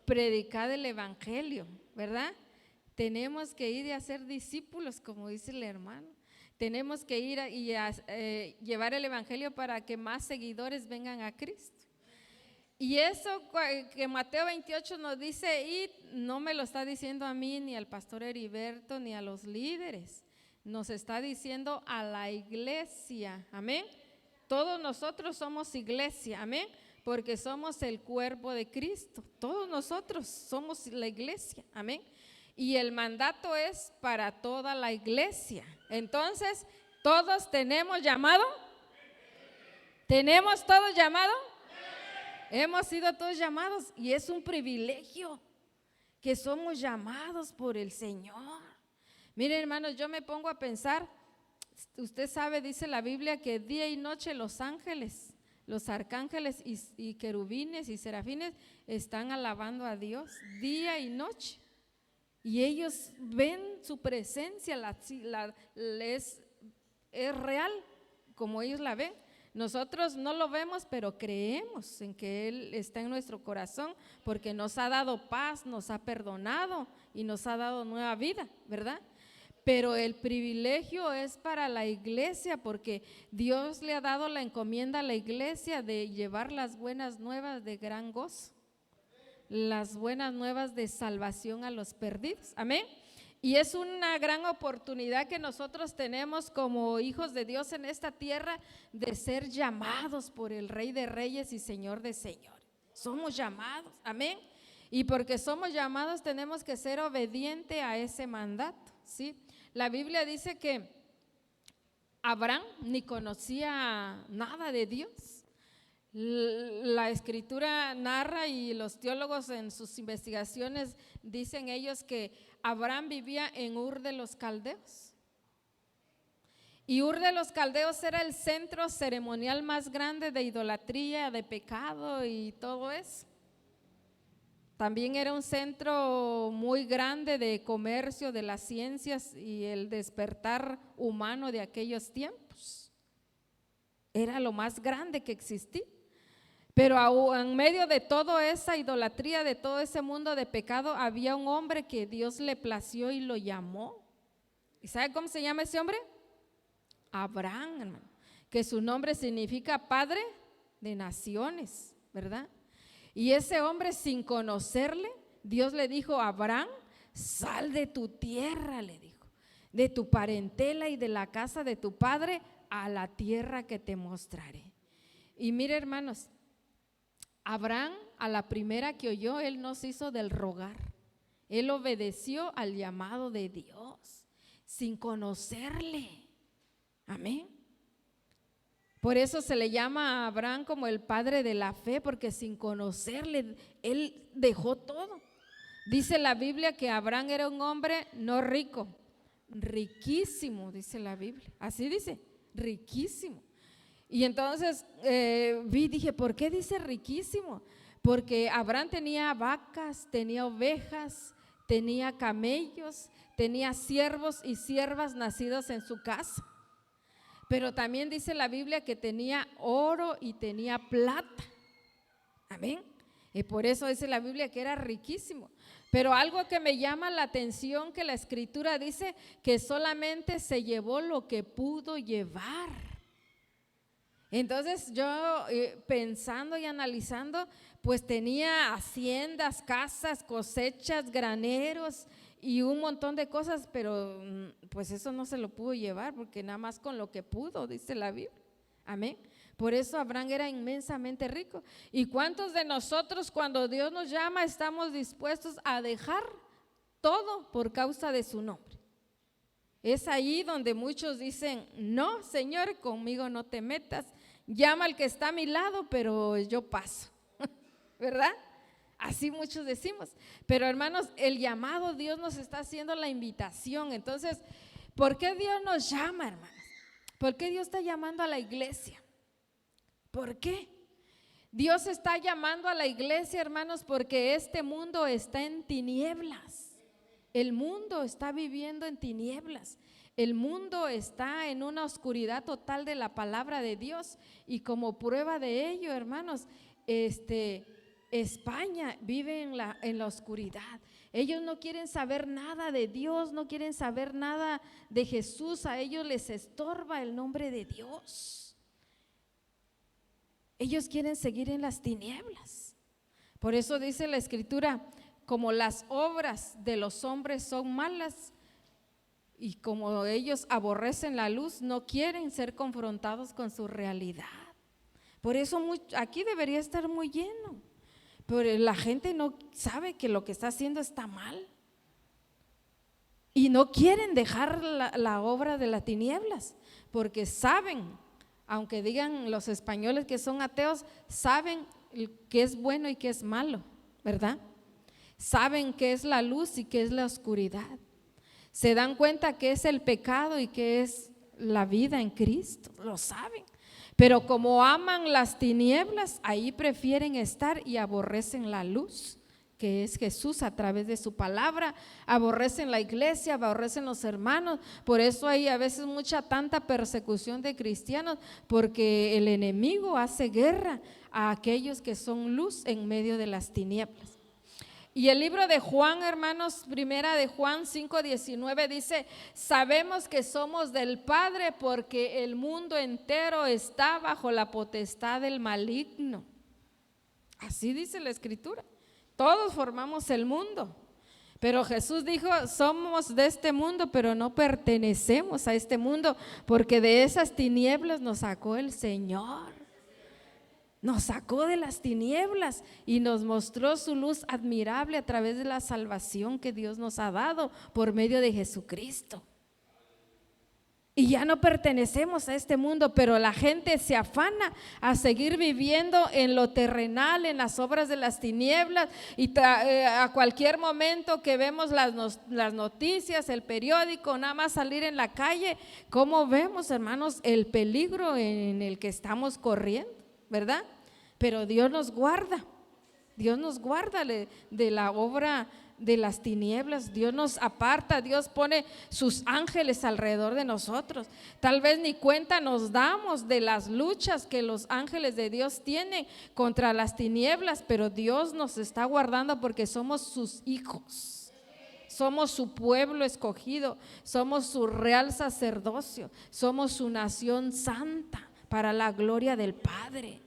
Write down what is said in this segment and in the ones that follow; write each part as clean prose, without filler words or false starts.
predicar el evangelio, ¿verdad? Tenemos que ir y hacer discípulos, como dice el hermano. Tenemos que ir y llevar el evangelio para que más seguidores vengan a Cristo. Y eso que Mateo 28 nos dice, y no me lo está diciendo a mí, ni al pastor Heriberto, ni a los líderes. Nos está diciendo a la iglesia, amén. Todos nosotros somos iglesia, amén, porque somos el cuerpo de Cristo. Todos nosotros somos la iglesia, amén. Y el mandato es para toda la iglesia. Entonces, ¿todos tenemos llamado? ¿Tenemos todos llamado? Hemos sido todos llamados y es un privilegio que somos llamados por el Señor. Miren, hermanos, yo me pongo a pensar, usted sabe, dice la Biblia, que día y noche los ángeles, los arcángeles y querubines y serafines están alabando a Dios día y noche. Y ellos ven su presencia, es real como ellos la ven. Nosotros no lo vemos, pero creemos en que Él está en nuestro corazón porque nos ha dado paz, nos ha perdonado y nos ha dado nueva vida, ¿verdad? Pero el privilegio es para la iglesia porque Dios le ha dado la encomienda a la iglesia de llevar las buenas nuevas de gran gozo, las buenas nuevas de salvación a los perdidos, amén. Y es una gran oportunidad que nosotros tenemos como hijos de Dios en esta tierra de ser llamados por el Rey de Reyes y Señor de Señores. Somos llamados, amén. Y porque somos llamados tenemos que ser obedientes a ese mandato, ¿sí? La Biblia dice que Abraham ni conocía nada de Dios. La escritura narra y los teólogos en sus investigaciones dicen ellos que Abraham vivía en Ur de los Caldeos. Y Ur de los Caldeos era el centro ceremonial más grande de idolatría, de pecado y todo eso. También era un centro muy grande de comercio, de las ciencias y el despertar humano de aquellos tiempos. Era lo más grande que existía. Pero en medio de toda esa idolatría, de todo ese mundo de pecado, había un hombre que Dios le plació y lo llamó. ¿Y sabe cómo se llama ese hombre? Abraham, hermano, que su nombre significa padre de naciones, ¿verdad? Y ese hombre, sin conocerle, Dios le dijo: Abraham, sal de tu tierra, le dijo, de tu parentela y de la casa de tu padre a la tierra que te mostraré. Y mire, hermanos, Abraham, a la primera que oyó, él no se hizo del rogar. Él obedeció al llamado de Dios sin conocerle. Amén. Por eso se le llama a Abraham como el padre de la fe, porque sin conocerle, él dejó todo. Dice la Biblia que Abraham era un hombre no rico, riquísimo, dice la Biblia. Así dice, riquísimo. Y entonces dije, ¿por qué dice riquísimo? Porque Abraham tenía vacas, tenía ovejas, tenía camellos, tenía siervos y siervas nacidos en su casa. Pero también dice la Biblia que tenía oro y tenía plata. Amén. Y por eso dice la Biblia que era riquísimo. Pero algo que me llama la atención, que la escritura dice que solamente se llevó lo que pudo llevar. Entonces yo pensando y analizando, pues tenía haciendas, casas, cosechas, graneros y un montón de cosas, pero pues eso no se lo pudo llevar porque nada más con lo que pudo, dice la Biblia. Amén. Por eso Abraham era inmensamente rico. ¿Y cuántos de nosotros cuando Dios nos llama estamos dispuestos a dejar todo por causa de su nombre? Es ahí donde muchos dicen: no, Señor, conmigo no te metas. Llama al que está a mi lado, pero yo paso, ¿verdad? Así muchos decimos. Pero hermanos, el llamado, Dios nos está haciendo la invitación. Entonces, ¿por qué Dios nos llama, hermanos? ¿Por qué Dios está llamando a la iglesia? ¿Por qué? Dios está llamando a la iglesia, hermanos, porque este mundo está en tinieblas. El mundo está viviendo en tinieblas. El mundo está en una oscuridad total de la palabra de Dios. Y como prueba de ello, hermanos, España vive en la oscuridad. Ellos no quieren saber nada de Dios, no quieren saber nada de Jesús. A ellos les estorba el nombre de Dios. Ellos quieren seguir en las tinieblas. Por eso dice la Escritura, como las obras de los hombres son malas y como ellos aborrecen la luz, no quieren ser confrontados con su realidad. Por eso aquí debería estar muy lleno. Pero la gente no sabe que lo que está haciendo está mal y no quieren dejar la obra de las tinieblas, porque saben, aunque digan los españoles que son ateos, saben qué es bueno y qué es malo, ¿verdad? Saben qué es la luz y qué es la oscuridad. Se dan cuenta qué es el pecado y qué es la vida en Cristo, lo saben. Pero como aman las tinieblas, ahí prefieren estar y aborrecen la luz, que es Jesús a través de su palabra, aborrecen la iglesia, aborrecen los hermanos. Por eso hay a veces tanta persecución de cristianos, porque el enemigo hace guerra a aquellos que son luz en medio de las tinieblas. Y el libro de Juan, hermanos, primera de Juan 5:19 dice: sabemos que somos del Padre porque el mundo entero está bajo la potestad del maligno. Así dice la Escritura. Todos formamos el mundo. Pero Jesús dijo: somos de este mundo, pero no pertenecemos a este mundo, porque de esas tinieblas nos sacó el Señor. Nos sacó de las tinieblas y nos mostró su luz admirable a través de la salvación que Dios nos ha dado por medio de Jesucristo. Y ya no pertenecemos a este mundo, pero la gente se afana a seguir viviendo en lo terrenal, en las obras de las tinieblas, y a cualquier momento que vemos las noticias, el periódico, nada más salir en la calle, ¿cómo vemos, hermanos, el peligro en el que estamos corriendo? ¿Verdad? Pero Dios nos guarda de la obra de las tinieblas. Dios nos aparta, Dios pone sus ángeles alrededor de nosotros. Tal vez ni cuenta nos damos de las luchas que los ángeles de Dios tienen contra las tinieblas, pero Dios nos está guardando porque somos sus hijos. Somos su pueblo escogido, somos su real sacerdocio, somos su nación santa para la gloria del Padre.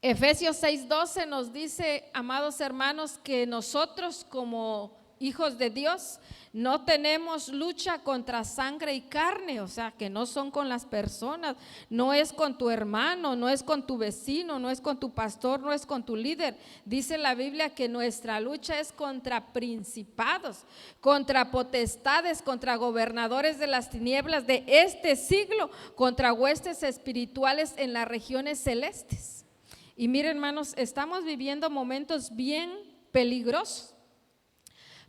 Efesios 6:12 nos dice, amados hermanos, que nosotros como hijos de Dios no tenemos lucha contra sangre y carne, o sea, que no son con las personas, no es con tu hermano, no es con tu vecino, no es con tu pastor, no es con tu líder. Dice la Biblia que nuestra lucha es contra principados, contra potestades, contra gobernadores de las tinieblas de este siglo, contra huestes espirituales en las regiones celestes. Y miren, hermanos, estamos viviendo momentos bien peligrosos,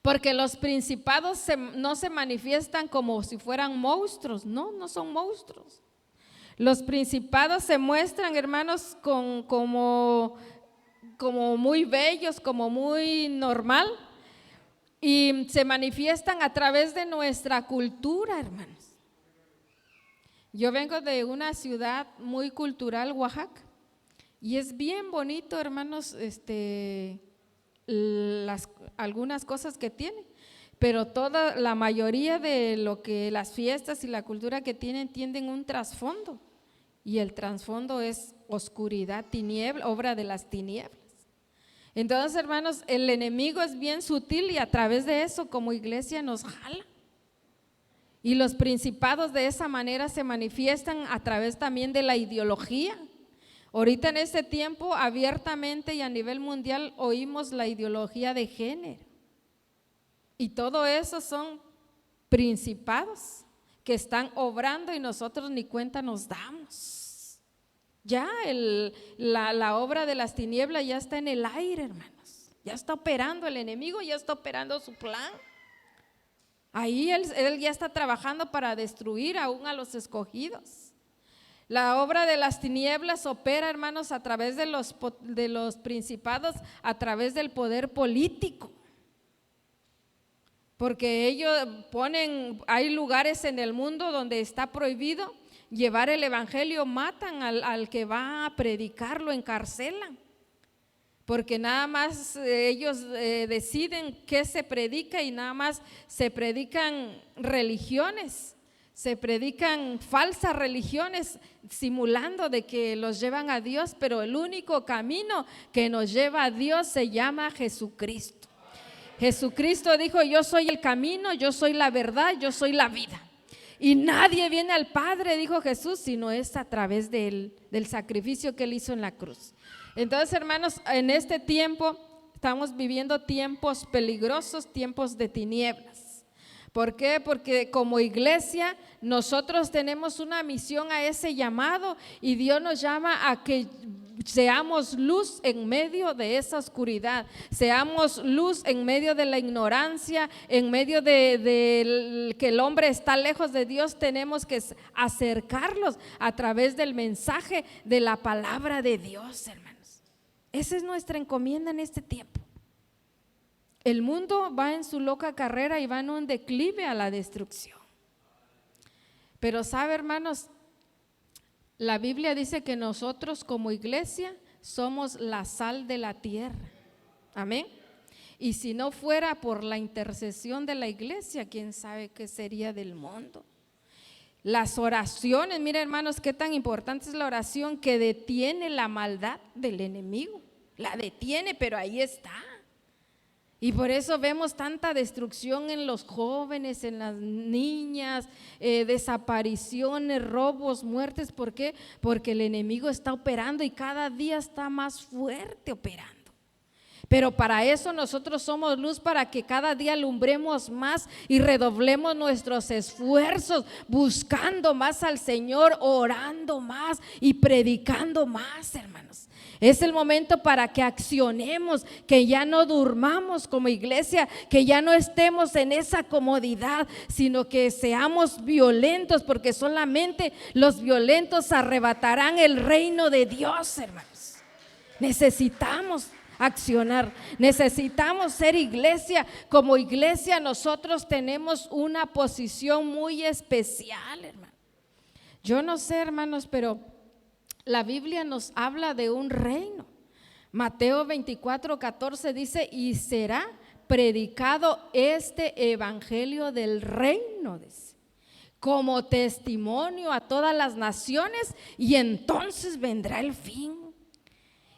porque los principados no se manifiestan como si fueran monstruos. No son monstruos. Los principados se muestran, hermanos, como muy bellos, como muy normal, y se manifiestan a través de nuestra cultura, hermanos. Yo vengo de una ciudad muy cultural, Oaxaca, y es bien bonito, hermanos, algunas cosas que tiene, pero la mayoría de lo que las fiestas y la cultura que tienen un trasfondo, y el trasfondo es oscuridad, tiniebla, obra de las tinieblas. Entonces, hermanos, el enemigo es bien sutil y a través de eso como iglesia nos jala. Y los principados de esa manera se manifiestan a través también de la ideología. Ahorita en este tiempo abiertamente y a nivel mundial oímos la ideología de género, y todo eso son principados que están obrando y nosotros ni cuenta nos damos. Ya la obra de las tinieblas ya está en el aire, hermanos, ya está operando el enemigo, ya está operando su plan. Ahí él ya está trabajando para destruir aún a los escogidos. La obra de las tinieblas opera, hermanos, a través de los principados, a través del poder político. Porque ellos hay lugares en el mundo donde está prohibido llevar el evangelio, matan al que va a predicar, lo encarcelan. porque nada más ellos deciden qué se predica y nada más se predican religiones, se predican falsas religiones simulando de que los llevan a Dios, pero el único camino que nos lleva a Dios se llama Jesucristo. Jesucristo dijo: yo soy el camino, yo soy la verdad, yo soy la vida. Y nadie viene al Padre, dijo Jesús, sino es a través de Él, del sacrificio que Él hizo en la cruz. Entonces, hermanos, en este tiempo estamos viviendo tiempos peligrosos, tiempos de tinieblas. ¿Por qué? Porque como iglesia nosotros tenemos una misión, a ese llamado, y Dios nos llama a que seamos luz en medio de esa oscuridad, seamos luz en medio de la ignorancia, en medio de que el hombre está lejos de Dios. Tenemos que acercarlos a través del mensaje de la palabra de Dios, hermanos. Esa es nuestra encomienda en este tiempo. El mundo va en su loca carrera y va en un declive a la destrucción. Pero sabe, hermanos, la Biblia dice que nosotros como iglesia somos la sal de la tierra. Amén. Y si no fuera por la intercesión de la iglesia, quién sabe qué sería del mundo. Las oraciones, miren, hermanos, qué tan importante es la oración, que detiene la maldad del enemigo. La detiene, pero ahí está. Y por eso vemos tanta destrucción en los jóvenes, en las niñas, desapariciones, robos, muertes. ¿Por qué? Porque el enemigo está operando y cada día está más fuerte operando. Pero para eso nosotros somos luz, para que cada día alumbremos más y redoblemos nuestros esfuerzos, buscando más al Señor, orando más y predicando más, hermanos. Es el momento para que accionemos, que ya no durmamos como iglesia, que ya no estemos en esa comodidad, sino que seamos violentos, porque solamente los violentos arrebatarán el reino de Dios, hermanos. Necesitamos accionar, necesitamos ser iglesia. Como iglesia nosotros tenemos una posición muy especial, hermano. Yo no sé, hermanos, pero la Biblia nos habla de un reino. Mateo 24:14 dice: y será predicado este evangelio del reino, dice, como testimonio a todas las naciones, y entonces vendrá el fin.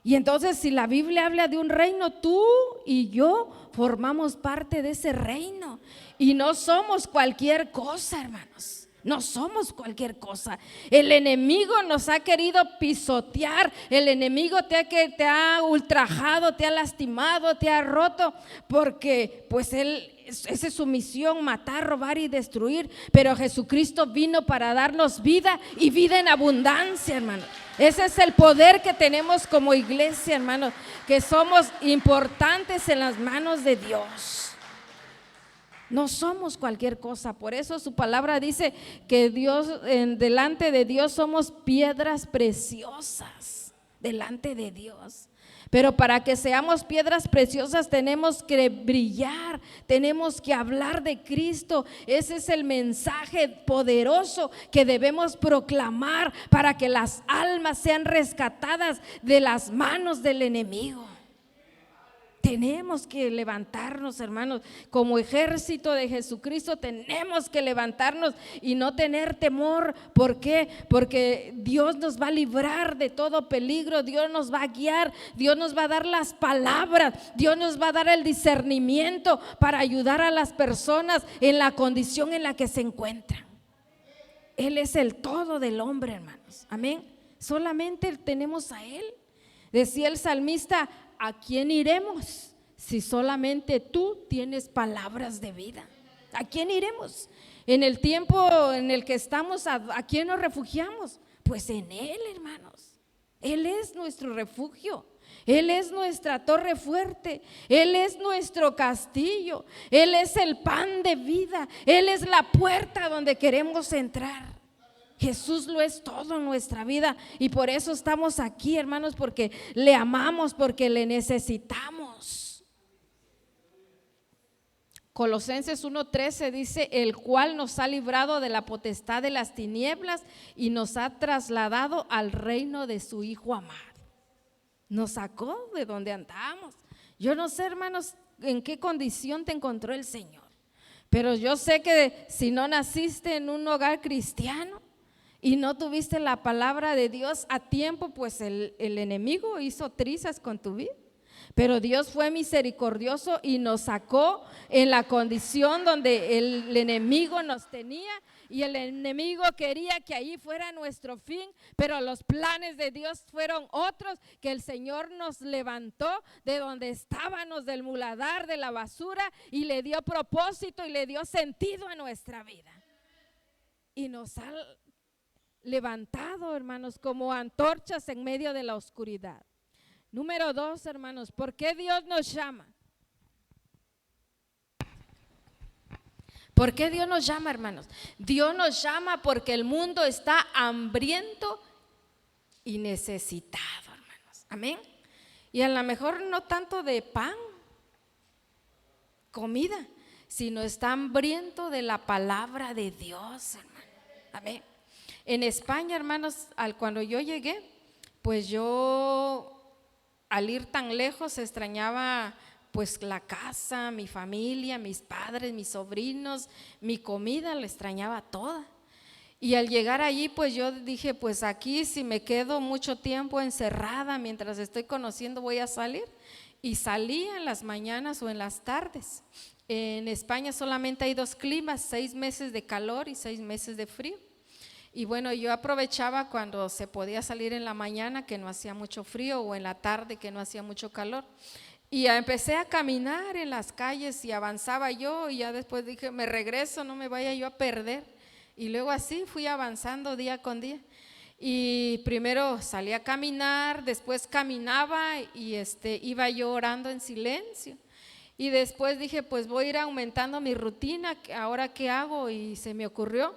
Y entonces, si la Biblia habla de un reino, tú y yo formamos parte de ese reino. Y no somos cualquier cosa, hermanos. No somos cualquier cosa. El enemigo nos ha querido pisotear. El enemigo te ha ultrajado, te ha lastimado, te ha roto, porque pues esa es su misión: matar, robar y destruir. Pero Jesucristo vino para darnos vida, y vida en abundancia, hermano. Ese es el poder que tenemos como iglesia, hermano, que somos importantes en las manos de Dios. No somos cualquier cosa. Por eso su palabra dice que delante de Dios somos piedras preciosas, delante de Dios. Pero para que seamos piedras preciosas tenemos que brillar, tenemos que hablar de Cristo. Ese es el mensaje poderoso que debemos proclamar para que las almas sean rescatadas de las manos del enemigo. Tenemos que levantarnos, hermanos, como ejército de Jesucristo. Tenemos que levantarnos y no tener temor. ¿Por qué? Porque Dios nos va a librar de todo peligro. Dios nos va a guiar. Dios nos va a dar las palabras. Dios nos va a dar el discernimiento para ayudar a las personas en la condición en la que se encuentran. Él es el todo del hombre, hermanos. Amén. Solamente tenemos a Él. Decía el salmista: ¿a quién iremos si solamente tú tienes palabras de vida? ¿A quién iremos? En el tiempo en el que estamos, ¿a quién nos refugiamos? Pues en Él, hermanos. Él es nuestro refugio. Él es nuestra torre fuerte. Él es nuestro castillo. Él es el pan de vida. Él es la puerta donde queremos entrar. Jesús lo es todo en nuestra vida, y por eso estamos aquí, hermanos, porque le amamos, porque le necesitamos. Colosenses 1:13 dice: el cual nos ha librado de la potestad de las tinieblas y nos ha trasladado al reino de su Hijo amado. nos sacó de donde andábamos. Yo no sé, hermanos, en qué condición te encontró el Señor, pero yo sé que si no naciste en un hogar cristiano y no tuviste la palabra de Dios a tiempo, pues el enemigo hizo trizas con tu vida. Pero Dios fue misericordioso y nos sacó en la condición donde el enemigo nos tenía, y el enemigo quería que ahí fuera nuestro fin, pero los planes de Dios fueron otros, que el Señor nos levantó de donde estábamos, del muladar, de la basura, y le dio propósito y le dio sentido a nuestra vida. Y nos ha levantado, hermanos, como antorchas en medio de la oscuridad. Número 2, hermanos, ¿por qué Dios nos llama? ¿Por qué Dios nos llama, hermanos? Dios nos llama porque el mundo está hambriento y necesitado, hermanos. Amén. Y a lo mejor no tanto de pan, comida, sino está hambriento de la palabra de Dios, hermano. Amén. En España, hermanos, cuando yo llegué, pues yo al ir tan lejos extrañaba pues la casa, mi familia, mis padres, mis sobrinos, mi comida, la extrañaba toda. Y al llegar allí, pues yo dije, pues aquí si me quedo mucho tiempo encerrada mientras estoy conociendo, voy a salir. Y salía en las mañanas o en las tardes. En España solamente hay 2 climas, 6 meses de calor y 6 meses de frío. Y bueno, yo aprovechaba cuando se podía salir en la mañana, que no hacía mucho frío, o en la tarde, que no hacía mucho calor. Y empecé a caminar en las calles y avanzaba yo, y ya después dije, me regreso, no me vaya yo a perder. Y luego así fui avanzando día con día. Y primero salí a caminar, después caminaba y iba yo orando en silencio. Y después dije, pues voy a ir aumentando mi rutina, ¿ahora qué hago? Y se me ocurrió,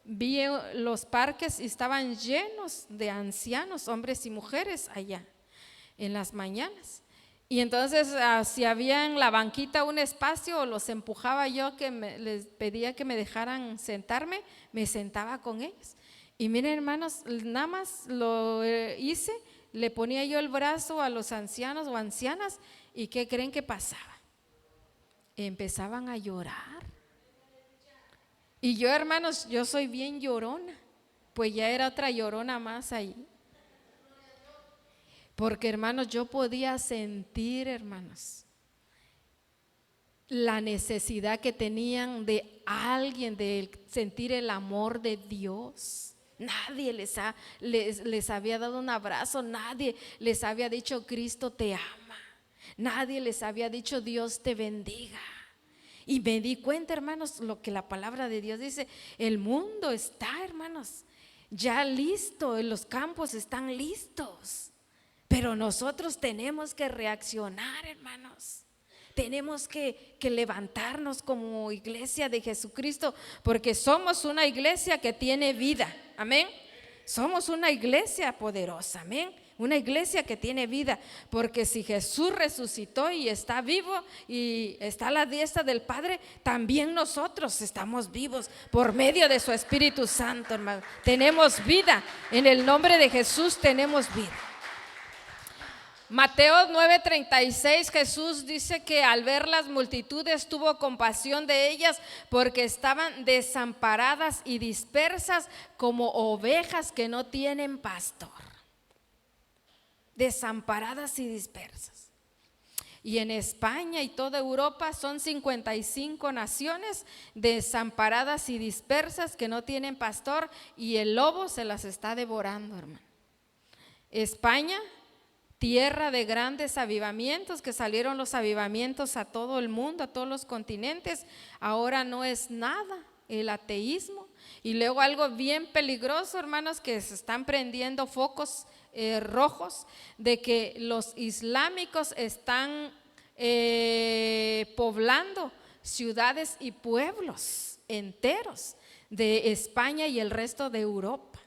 vi los parques y estaban llenos de ancianos, hombres y mujeres allá en las mañanas. Y entonces si había en la banquita un espacio, los empujaba yo, les pedía que me dejaran sentarme, me sentaba con ellos. Y miren, hermanos, nada más lo hice, le ponía yo el brazo a los ancianos o ancianas, y ¿qué creen que pasaba? Empezaban a llorar. Y yo, hermanos, yo soy bien llorona, pues ya era otra llorona más ahí. Porque, hermanos, yo podía sentir, hermanos, la necesidad que tenían de alguien, de sentir el amor de Dios. Nadie les había dado un abrazo, nadie les había dicho Cristo te ama, nadie les había dicho Dios te bendiga. Y me di cuenta, hermanos, lo que la palabra de Dios dice, el mundo está, hermanos, ya listo, los campos están listos, pero nosotros tenemos que reaccionar, hermanos. Tenemos que levantarnos como iglesia de Jesucristo, porque somos una iglesia que tiene vida, amén. Somos una iglesia poderosa, amén. Una iglesia que tiene vida, porque si Jesús resucitó y está vivo y está a la diestra del Padre, también nosotros estamos vivos por medio de su Espíritu Santo, hermano. Tenemos vida, en el nombre de Jesús tenemos vida. Mateo 9:36, Jesús dice que al ver las multitudes tuvo compasión de ellas porque estaban desamparadas y dispersas como ovejas que no tienen pastor. Desamparadas y dispersas. Y en España y toda Europa son 55 naciones desamparadas y dispersas que no tienen pastor, y el lobo se las está devorando, hermano. España, tierra de grandes avivamientos, que salieron los avivamientos a todo el mundo, a todos los continentes. Ahora no es nada el ateísmo. Y luego algo bien peligroso, hermanos, que se están prendiendo focos rojos de que los islámicos están poblando ciudades y pueblos enteros de España y el resto de Europa.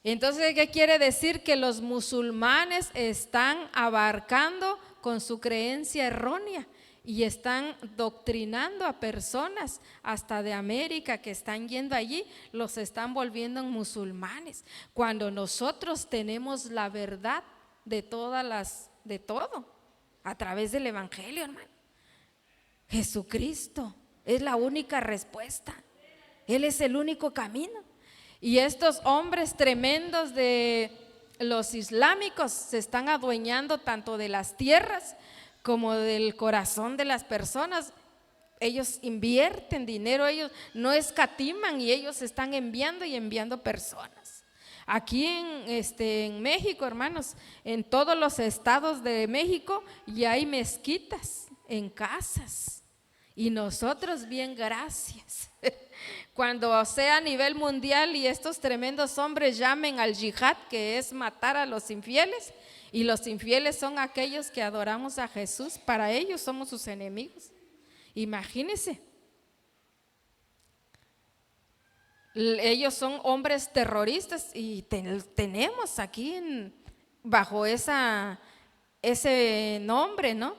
Entonces, ¿qué quiere decir? Que los musulmanes están abarcando con su creencia errónea y están doctrinando a personas hasta de América que están yendo allí, los están volviendo en musulmanes, cuando nosotros tenemos la verdad de todo, a través del Evangelio, hermano. Jesucristo es la única respuesta. Él es el único camino. Y estos hombres tremendos de los islámicos se están adueñando tanto de las tierras como del corazón de las personas. Ellos invierten dinero, ellos no escatiman y ellos están enviando y enviando personas. Aquí en México, hermanos, en todos los estados de México ya hay mezquitas en casas. Y nosotros bien, gracias. Cuando sea a nivel mundial y estos tremendos hombres llamen al yihad, que es matar a los infieles, y los infieles son aquellos que adoramos a Jesús, para ellos somos sus enemigos. Imagínense, ellos son hombres terroristas y tenemos aquí bajo ese nombre, ¿no?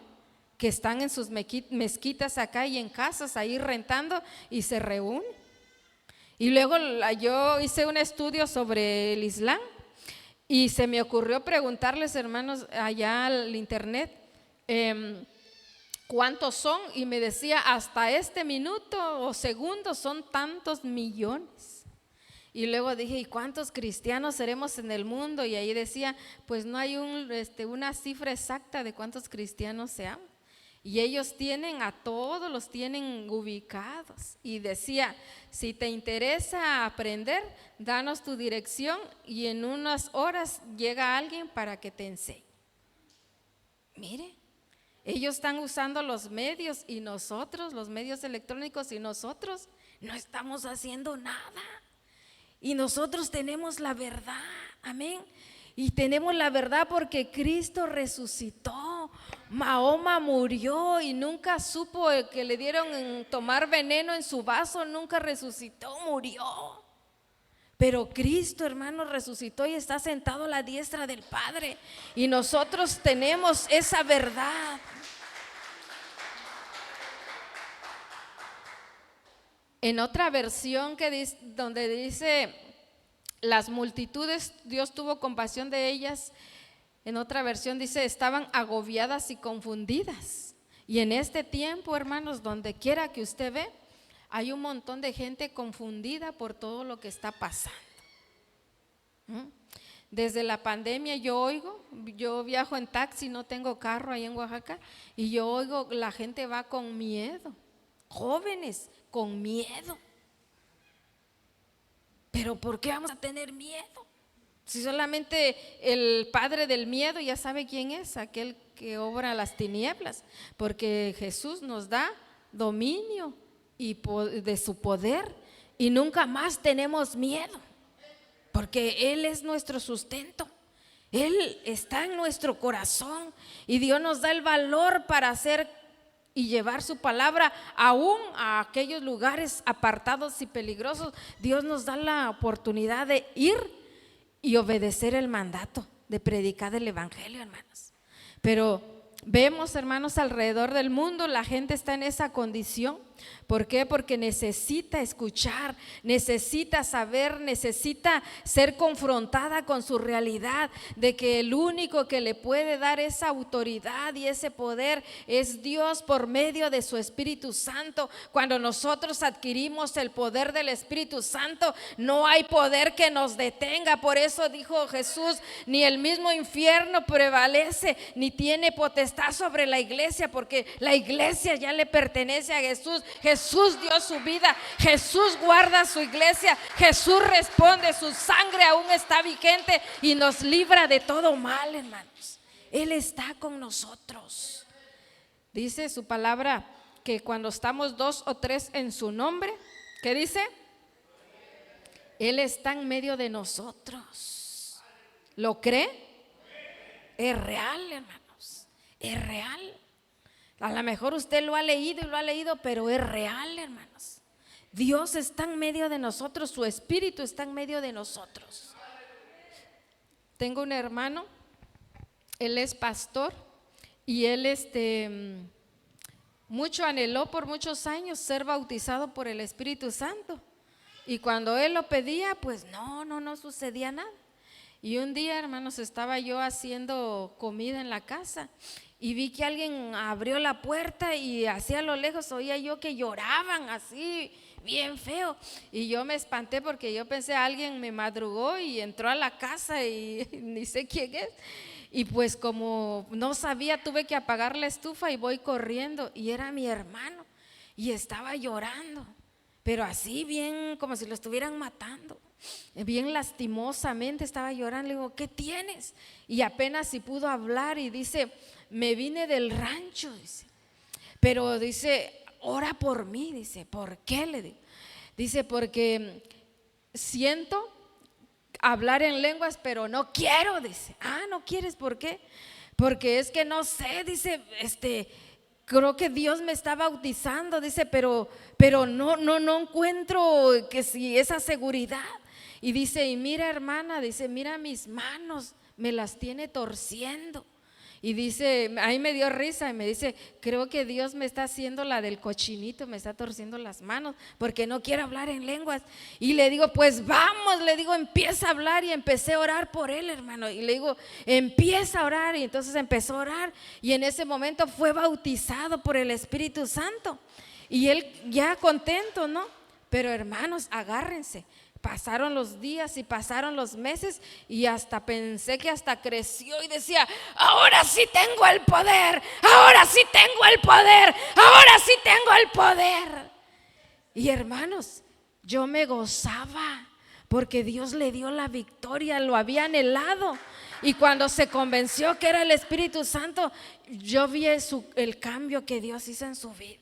Que están en sus mezquitas acá y en casas ahí rentando y se reúnen. Y luego yo hice un estudio sobre el Islam y se me ocurrió preguntarles, hermanos, allá al internet, ¿cuántos son? Y me decía, hasta este minuto o segundo son tantos millones. Y luego dije, ¿y cuántos cristianos seremos en el mundo? Y ahí decía, pues no hay una cifra exacta de cuántos cristianos seamos. Y ellos tienen a todos, los tienen ubicados. Y decía, si te interesa aprender, danos tu dirección y en unas horas llega alguien para que te enseñe. Mire, ellos están usando los medios y nosotros, los medios electrónicos, y nosotros no estamos haciendo nada. Y nosotros tenemos la verdad, amén. Y tenemos la verdad porque Cristo resucitó. Mahoma murió y nunca supo que le dieron tomar veneno en su vaso, nunca resucitó, murió. Pero Cristo, hermano, resucitó y está sentado a la diestra del Padre. Y nosotros tenemos esa verdad. En otra versión donde dice las multitudes, Dios tuvo compasión de ellas. En otra versión dice, estaban agobiadas y confundidas. Y en este tiempo, hermanos, donde quiera que usted ve, hay un montón de gente confundida por todo lo que está pasando. Desde la pandemia yo viajo en taxi, no tengo carro ahí en Oaxaca, y yo oigo, la gente va con miedo, jóvenes con miedo. Pero ¿por qué vamos a tener miedo? Si solamente el padre del miedo ya sabe quién es, aquel que obra las tinieblas, porque Jesús nos da dominio y de su poder y nunca más tenemos miedo, porque Él es nuestro sustento, Él está en nuestro corazón y Dios nos da el valor para hacer y llevar su palabra aún a aquellos lugares apartados y peligrosos. Dios nos da la oportunidad de ir y obedecer el mandato de predicar el evangelio, hermanos. Pero vemos, hermanos, alrededor del mundo la gente está en esa condición. ¿Por qué? Porque necesita escuchar, necesita saber, necesita ser confrontada con su realidad de que el único que le puede dar esa autoridad y ese poder es Dios por medio de su Espíritu Santo. Cuando nosotros adquirimos el poder del Espíritu Santo, no hay poder que nos detenga. Por eso dijo Jesús, ni el mismo infierno prevalece, ni tiene potestad sobre la iglesia, porque la iglesia ya le pertenece a Jesús. Jesús dio su vida, Jesús guarda su iglesia, Jesús responde, su sangre aún está vigente y nos libra de todo mal, hermanos. Él está con nosotros. Dice su palabra que cuando estamos 2 o 3 en su nombre, ¿qué dice? Él está en medio de nosotros. ¿Lo cree? Es real, hermanos, es real. A lo mejor usted lo ha leído y lo ha leído, pero es real, hermanos. Dios está en medio de nosotros, su Espíritu está en medio de nosotros. Tengo un hermano, él es pastor y él mucho anheló por muchos años ser bautizado por el Espíritu Santo. Y cuando él lo pedía, pues no sucedía nada. Y un día, hermanos, estaba yo haciendo comida en la casa y vi que alguien abrió la puerta y hacia lo lejos oía yo que lloraban así bien feo, y yo me espanté porque yo pensé alguien me madrugó y entró a la casa y ni sé quién es. Y pues como no sabía, tuve que apagar la estufa y voy corriendo y era mi hermano y estaba llorando, pero así bien como si lo estuvieran matando, bien lastimosamente estaba llorando. Le digo, ¿qué tienes? Y apenas si pudo hablar y dice, me vine del rancho, dice, pero dice, ora por mí, dice, ¿por qué? Le digo, dice, porque siento hablar en lenguas, pero no quiero, dice. Ah, ¿no quieres? ¿Por qué? Porque es que no sé, dice, creo que Dios me está bautizando, dice, pero no encuentro que si esa seguridad. Y dice, y mira, hermana, dice, mira mis manos, me las tiene torciendo. Y dice, ahí me dio risa y me dice, creo que Dios me está haciendo la del cochinito, me está torciendo las manos porque no quiero hablar en lenguas. Y le digo, pues vamos, le digo, empieza a hablar. Y empecé a orar por él, hermano. Y le digo, empieza a orar. Y entonces empezó a orar y en ese momento fue bautizado por el Espíritu Santo. Y él ya contento, ¿no? Pero hermanos, agárrense. Pasaron los días y pasaron los meses y hasta pensé que hasta creció y decía, ahora sí tengo el poder, ahora sí tengo el poder, ahora sí tengo el poder. Y hermanos, yo me gozaba porque Dios le dio la victoria, lo había anhelado. Y cuando se convenció que era el Espíritu Santo, yo vi el cambio que Dios hizo en su vida.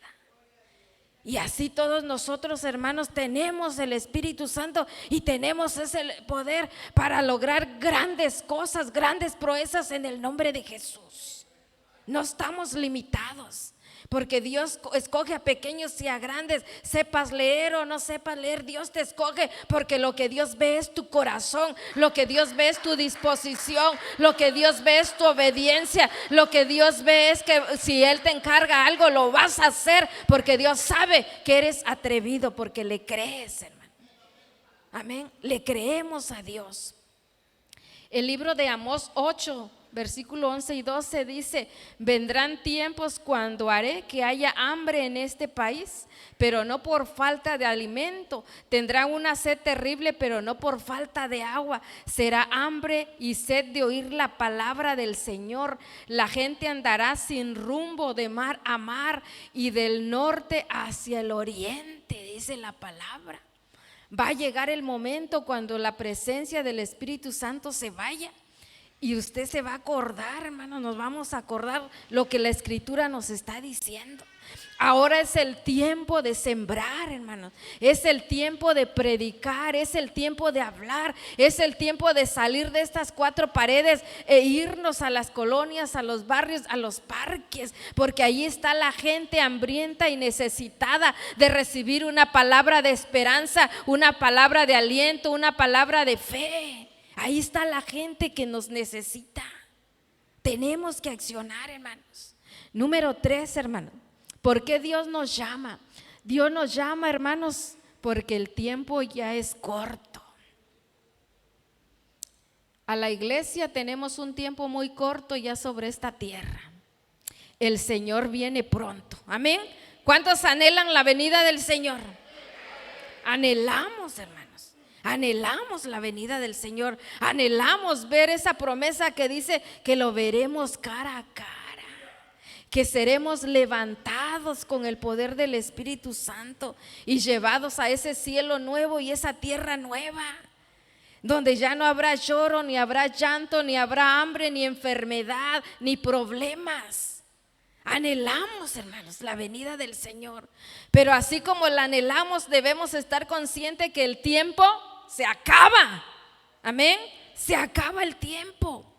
Y así todos nosotros, hermanos, tenemos el Espíritu Santo y tenemos ese poder para lograr grandes cosas, grandes proezas en el nombre de Jesús. No estamos limitados, porque Dios escoge a pequeños y a grandes. Sepas leer o no sepas leer, Dios te escoge, porque lo que Dios ve es tu corazón, lo que Dios ve es tu disposición, lo que Dios ve es tu obediencia, lo que Dios ve es que si Él te encarga algo lo vas a hacer, porque Dios sabe que eres atrevido, porque le crees, hermano. Amén, le creemos a Dios. El libro de Amós 8, versículo 11 y 12 dice, vendrán tiempos cuando haré que haya hambre en este país, pero no por falta de alimento. Tendrán una sed terrible, pero no por falta de agua. Será hambre y sed de oír la palabra del Señor. La gente andará sin rumbo de mar a mar y del norte hacia el oriente, dice la palabra. Va a llegar el momento cuando la presencia del Espíritu Santo se vaya. Y usted se va a acordar, hermano, nos vamos a acordar lo que la Escritura nos está diciendo. Ahora es el tiempo de sembrar, hermanos. Es el tiempo de predicar, es el tiempo de hablar, es el tiempo de salir de estas cuatro paredes e irnos a las colonias, a los barrios, a los parques, porque ahí está la gente hambrienta y necesitada de recibir una palabra de esperanza, una palabra de aliento, una palabra de fe. Ahí está la gente que nos necesita. Tenemos que accionar, hermanos. Número 3, hermano. ¿Por qué Dios nos llama? Dios nos llama, hermanos, porque el tiempo ya es corto. A la iglesia tenemos un tiempo muy corto ya sobre esta tierra. El Señor viene pronto. Amén. ¿Cuántos anhelan la venida del Señor? Anhelamos, hermanos. Anhelamos la venida del Señor. Anhelamos ver esa promesa que dice que lo veremos cara a cara, que seremos levantados con el poder del Espíritu Santo y llevados a ese cielo nuevo y esa tierra nueva, donde ya no habrá lloro, ni habrá llanto, ni habrá hambre, ni enfermedad, ni problemas. Anhelamos, hermanos, la venida del Señor, pero así como la anhelamos, debemos estar conscientes que el tiempo se acaba. Amén. Se acaba el tiempo.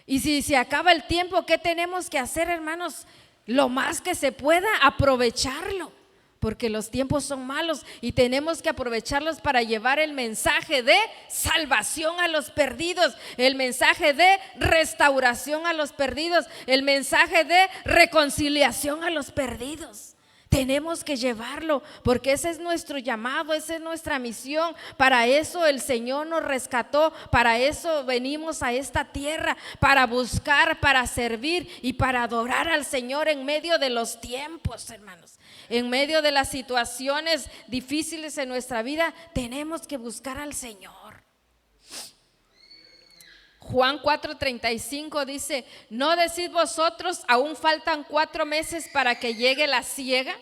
Y si se acaba el tiempo, ¿qué tenemos que hacer, hermanos? Lo más que se pueda, aprovecharlo, porque los tiempos son malos y tenemos que aprovecharlos para llevar el mensaje de salvación a los perdidos, el mensaje de restauración a los perdidos, el mensaje de reconciliación a los perdidos. Tenemos que llevarlo, porque ese es nuestro llamado, esa es nuestra misión. Para eso el Señor nos rescató, para eso venimos a esta tierra, para buscar, para servir y para adorar al Señor en medio de los tiempos, hermanos. En medio de las situaciones difíciles en nuestra vida, tenemos que buscar al Señor. Juan 4:35 dice: ¿no decís vosotros, aún faltan 4 meses para que llegue la siega?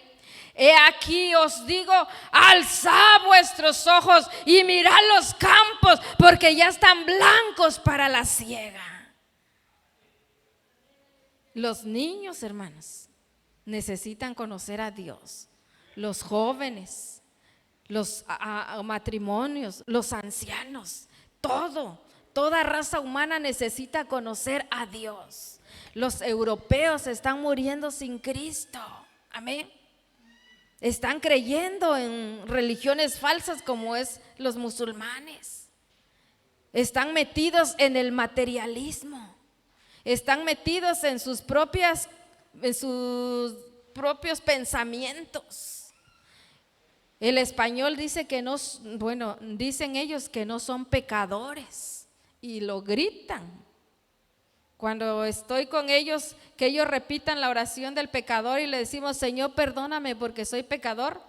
He aquí os digo, alzad vuestros ojos y mirad los campos, porque ya están blancos para la siega. Los niños, hermanos, necesitan conocer a Dios. Los jóvenes, los matrimonios, los ancianos, toda raza humana necesita conocer a Dios. Los europeos están muriendo sin Cristo. Amén. Están creyendo en religiones falsas como es los musulmanes. Están metidos en el materialismo. Están metidos en sus propios pensamientos. El español dice que no, dicen ellos que no son pecadores. Y lo gritan. Cuando estoy con ellos, que ellos repitan la oración del pecador y le decimos: Señor, perdóname porque soy pecador,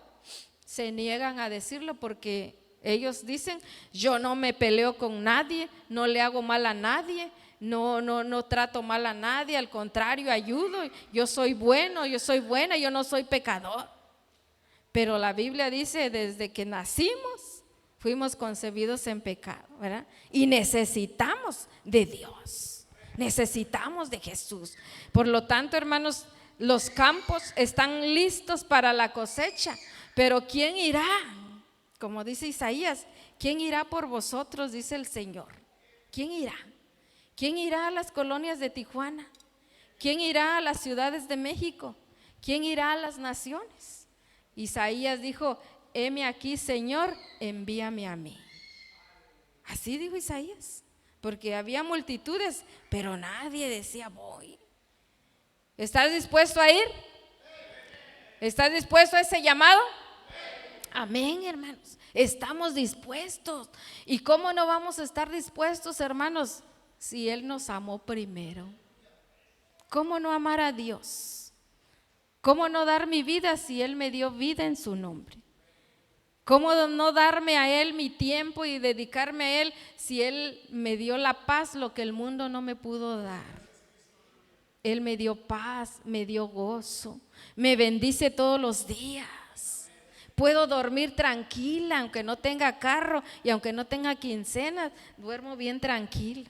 se niegan a decirlo porque ellos dicen: yo no me peleo con nadie, no le hago mal a nadie, no trato mal a nadie, al contrario, ayudo, yo soy bueno, yo soy buena, yo no soy pecador. Pero la Biblia dice: desde que nacimos fuimos concebidos en pecado, ¿verdad? Y necesitamos de Dios, necesitamos de Jesús. Por lo tanto, hermanos, los campos están listos para la cosecha, pero ¿quién irá? Como dice Isaías, ¿quién irá por vosotros? Dice el Señor. ¿Quién irá? ¿Quién irá a las colonias de Tijuana? ¿Quién irá a las ciudades de México? ¿Quién irá a las naciones? Isaías dijo: heme aquí, Señor, envíame a mí. Así dijo Isaías, porque había multitudes, pero nadie decía voy. ¿Estás dispuesto a ir? ¿Estás dispuesto a ese llamado? Amén, hermanos. Estamos dispuestos. ¿Y cómo no vamos a estar dispuestos, hermanos, si Él nos amó primero? ¿Cómo no amar a Dios? ¿Cómo no dar mi vida si Él me dio vida en su nombre? ¿Cómo no darme a Él mi tiempo y dedicarme a Él si Él me dio la paz, lo que el mundo no me pudo dar? Él me dio paz, me dio gozo, me bendice todos los días. Puedo dormir tranquila, aunque no tenga carro y aunque no tenga quincenas, duermo bien tranquila.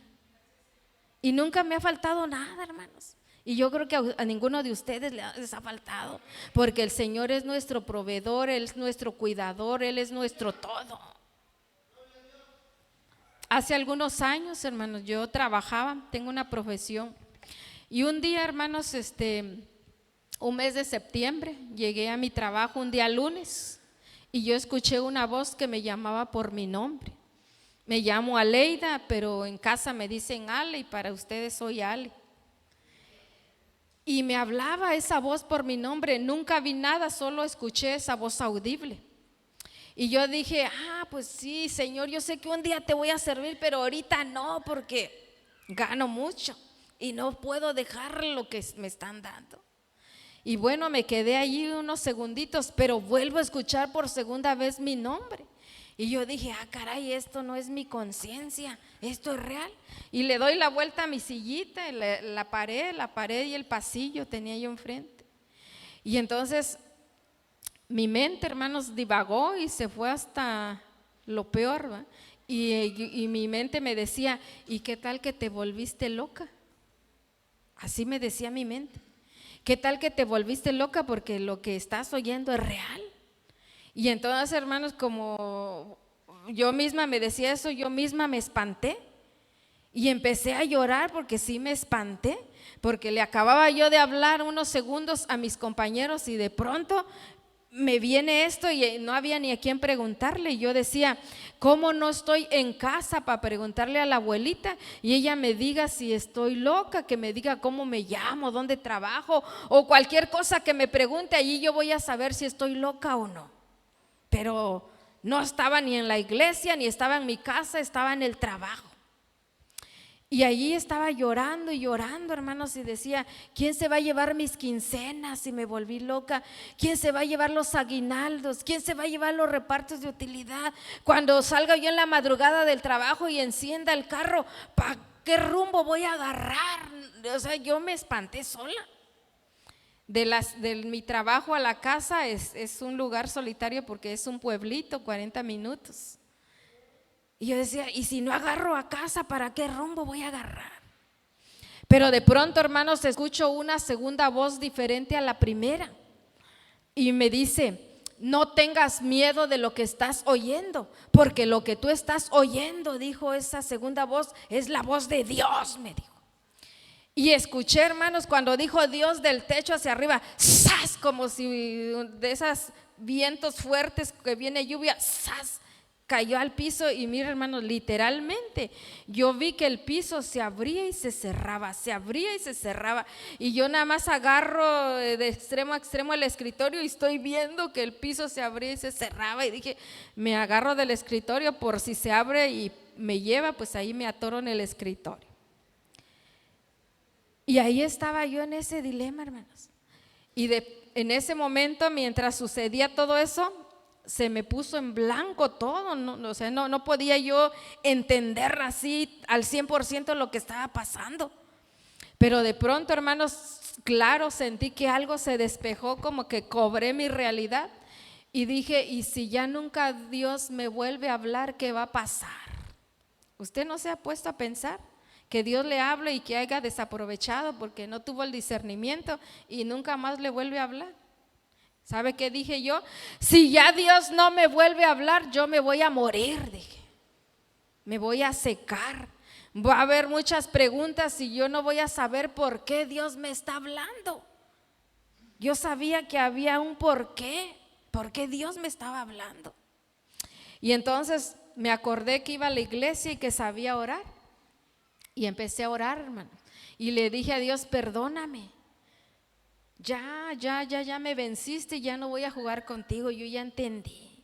Y nunca me ha faltado nada, hermanos. Y yo creo que a ninguno de ustedes les ha faltado, porque el Señor es nuestro proveedor, Él es nuestro cuidador, Él es nuestro todo. Hace algunos años, hermanos, yo trabajaba, tengo una profesión, y un día, hermanos, un mes de septiembre, llegué a mi trabajo un día lunes, y yo escuché una voz que me llamaba por mi nombre. Me llamo Aleida, pero en casa me dicen Ale, y para ustedes soy Ale. Y me hablaba esa voz por mi nombre, nunca vi nada, solo escuché esa voz audible. Y yo dije: pues sí, Señor, yo sé que un día te voy a servir, pero ahorita no, porque gano mucho y no puedo dejar lo que me están dando. Y bueno, me quedé allí unos segunditos, pero vuelvo a escuchar por segunda vez mi nombre. Y yo dije: caray, esto no es mi conciencia, esto es real. Y le doy la vuelta a mi sillita, la pared y el pasillo tenía yo enfrente. Y entonces mi mente, hermanos, divagó y se fue hasta lo peor, ¿va? Y mi mente me decía: ¿y qué tal que te volviste loca? Así me decía mi mente. ¿Qué tal que te volviste loca porque lo que estás oyendo es real? Y entonces, hermanos, como yo misma me decía eso, yo misma me espanté y empecé a llorar porque sí me espanté, porque le acababa yo de hablar unos segundos a mis compañeros y de pronto me viene esto y no había ni a quién preguntarle. Y yo decía, ¿cómo no estoy en casa para preguntarle a la abuelita y ella me diga si estoy loca, que me diga cómo me llamo, dónde trabajo o cualquier cosa que me pregunte, allí yo voy a saber si estoy loca o no? Pero no estaba ni en la iglesia, ni estaba en mi casa, estaba en el trabajo. Y allí estaba llorando y llorando, hermanos, y decía, ¿quién se va a llevar mis quincenas? Y me volví loca. ¿Quién se va a llevar los aguinaldos? ¿Quién se va a llevar los repartos de utilidad? Cuando salga yo en la madrugada del trabajo y encienda el carro, ¿para qué rumbo voy a agarrar? O sea, yo me espanté sola. De mi trabajo a la casa es un lugar solitario porque es un pueblito, 40 minutos. Y yo decía, ¿y si no agarro a casa, para qué rumbo voy a agarrar? Pero de pronto, hermanos, escucho una segunda voz diferente a la primera. Y me dice, no tengas miedo de lo que estás oyendo, porque lo que tú estás oyendo, dijo esa segunda voz, es la voz de Dios, me dijo. Y escuché, hermanos, cuando dijo Dios, del techo hacia arriba, ¡zas! Como si de esos vientos fuertes que viene lluvia, ¡zas! Cayó al piso. Y mira, hermanos, literalmente yo vi que el piso se abría y se cerraba, se abría y se cerraba. Y yo nada más agarro de extremo a extremo el escritorio y estoy viendo que el piso se abría y se cerraba. Y dije, me agarro del escritorio por si se abre y me lleva, pues ahí me atoro en el escritorio. Y ahí estaba yo en ese dilema, hermanos. Y en ese momento, mientras sucedía todo eso, se me puso en blanco todo, o sea, no podía yo entender así al 100% lo que estaba pasando. Pero de pronto, hermanos, claro, sentí que algo se despejó, como que cobré mi realidad. Y dije, ¿y si ya nunca Dios me vuelve a hablar, qué va a pasar? ¿Usted no se ha puesto a pensar que Dios le hable y que haya desaprovechado porque no tuvo el discernimiento y nunca más le vuelve a hablar? ¿Sabe qué dije yo? Si ya Dios no me vuelve a hablar, yo me voy a morir, dije. Me voy a secar. Va a haber muchas preguntas y yo no voy a saber por qué Dios me está hablando. Yo sabía que había un por qué Dios me estaba hablando. Y entonces me acordé que iba a la iglesia y que sabía orar. Y empecé a orar, hermano. Y le dije a Dios, perdóname. Ya me venciste, ya no voy a jugar contigo, yo ya entendí.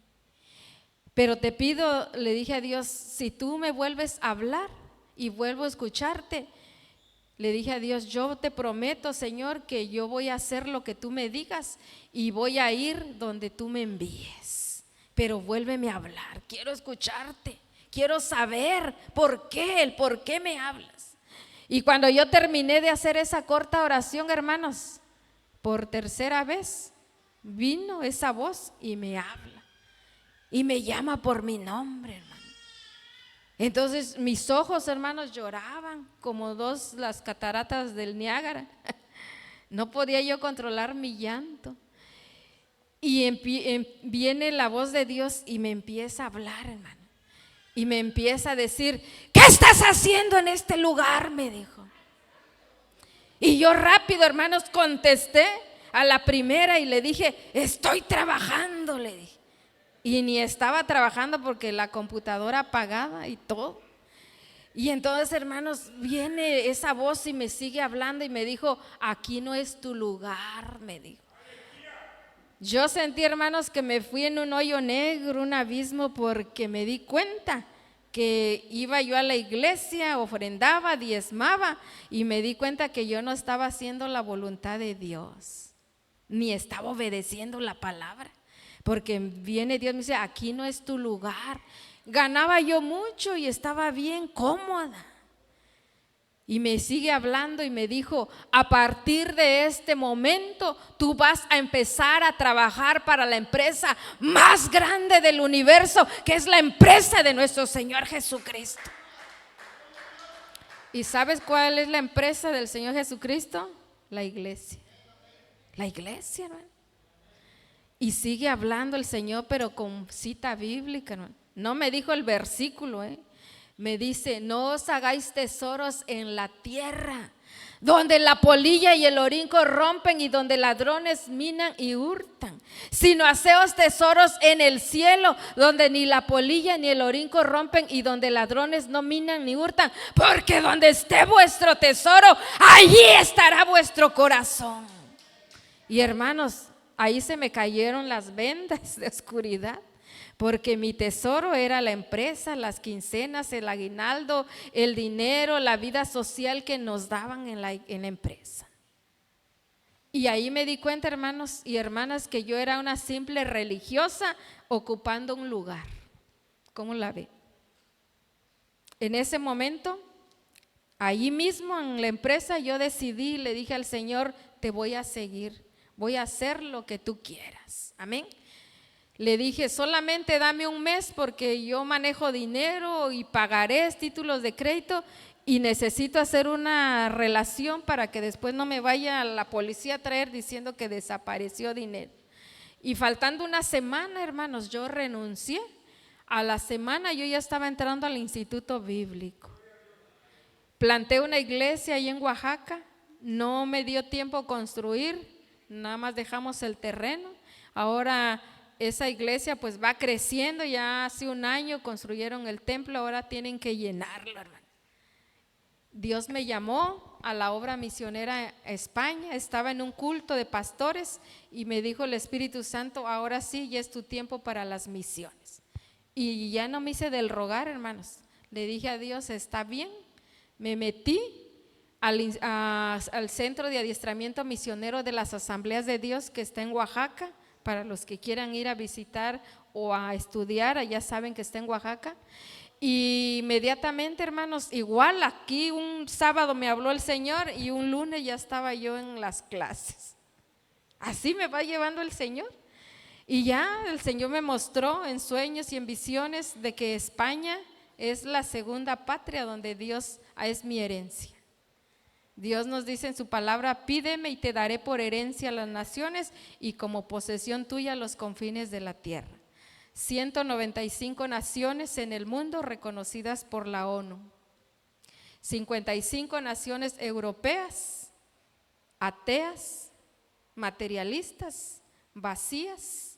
Pero te pido, le dije a Dios, si tú me vuelves a hablar y vuelvo a escucharte, le dije a Dios, yo te prometo, Señor, que yo voy a hacer lo que tú me digas y voy a ir donde tú me envíes. Pero vuélveme a hablar, quiero escucharte, quiero saber por qué me hablas. Y cuando yo terminé de hacer esa corta oración, hermanos, por tercera vez vino esa voz y me habla y me llama por mi nombre, hermano. Entonces mis ojos, hermanos, lloraban como las cataratas del Niágara. No podía yo controlar mi llanto. Y viene la voz de Dios y me empieza a hablar, hermano. Y me empieza a decir, ¿qué estás haciendo en este lugar?, me dijo. Y yo rápido, hermanos, contesté a la primera y le dije, estoy trabajando, le dije. Y ni estaba trabajando porque la computadora apagada y todo. Y entonces, hermanos, viene esa voz y me sigue hablando y me dijo, aquí no es tu lugar, me dijo. Yo sentí, hermanos, que me fui en un hoyo negro, un abismo, porque me di cuenta que iba yo a la iglesia, ofrendaba, diezmaba, y me di cuenta que yo no estaba haciendo la voluntad de Dios, ni estaba obedeciendo la palabra, porque viene Dios y me dice, aquí no es tu lugar. Ganaba yo mucho y estaba bien cómoda. Y me sigue hablando y me dijo, a partir de este momento tú vas a empezar a trabajar para la empresa más grande del universo, que es la empresa de nuestro Señor Jesucristo. ¿Y sabes cuál es la empresa del Señor Jesucristo? La iglesia. La iglesia, hermano. Y sigue hablando el Señor, pero con cita bíblica, hermano. No me dijo el versículo, Me dice, no os hagáis tesoros en la tierra, donde la polilla y el orín corrompen y donde ladrones minan y hurtan, sino haceos tesoros en el cielo, donde ni la polilla ni el orín corrompen y donde ladrones no minan ni hurtan, porque donde esté vuestro tesoro, allí estará vuestro corazón. Y hermanos, ahí se me cayeron las vendas de oscuridad, porque mi tesoro era la empresa, las quincenas, el aguinaldo, el dinero, la vida social que nos daban en la empresa. Y ahí me di cuenta, hermanos y hermanas, que yo era una simple religiosa ocupando un lugar. ¿Cómo la ve? En ese momento, ahí mismo en la empresa, yo decidí, le dije al Señor, te voy a seguir, voy a hacer lo que tú quieras. Amén. Le dije, solamente dame un mes porque yo manejo dinero y pagaré títulos de crédito y necesito hacer una relación para que después no me vaya la policía a traer diciendo que desapareció dinero. Y faltando una semana, hermanos, yo renuncié. A la semana yo ya estaba entrando al instituto bíblico. Planté una iglesia ahí en Oaxaca, no me dio tiempo construir, nada más dejamos el terreno. Ahora esa iglesia pues va creciendo, ya hace un año construyeron el templo, ahora tienen que llenarlo, hermano. Dios me llamó a la obra misionera a España, estaba en un culto de pastores y me dijo el Espíritu Santo, ahora sí, ya es tu tiempo para las misiones. Y ya no me hice del rogar, hermanos, le dije a Dios, está bien, me metí al centro de adiestramiento misionero de las Asambleas de Dios que está en Oaxaca. Para los que quieran ir a visitar o a estudiar, allá saben que está en Oaxaca. Y inmediatamente, hermanos, igual aquí un sábado me habló el Señor y un lunes ya estaba yo en las clases. Así me va llevando el Señor. Y ya el Señor me mostró en sueños y en visiones de que España es la segunda patria donde Dios es mi herencia. Dios nos dice en su palabra, pídeme y te daré por herencia a las naciones y como posesión tuya los confines de la tierra. 195 naciones en el mundo reconocidas por la ONU. 55 naciones europeas, ateas, materialistas, vacías,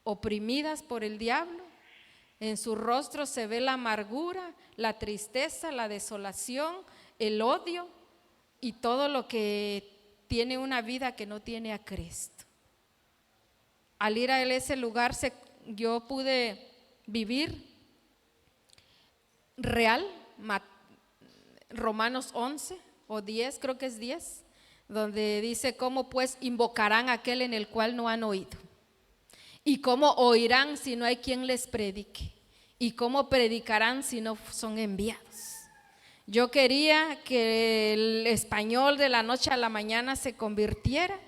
oprimidas por el diablo. En su rostro se ve la amargura, la tristeza, la desolación, el odio y todo lo que tiene una vida que no tiene a Cristo. Al ir a ese lugar yo pude vivir real, Romanos 11 o 10, creo que es 10, donde dice, ¿cómo pues invocarán a aquel en el cual no han oído? ¿Y cómo oirán si no hay quien les predique? ¿Y cómo predicarán si no son enviados? Yo quería que el español de la noche a la mañana se convirtiera.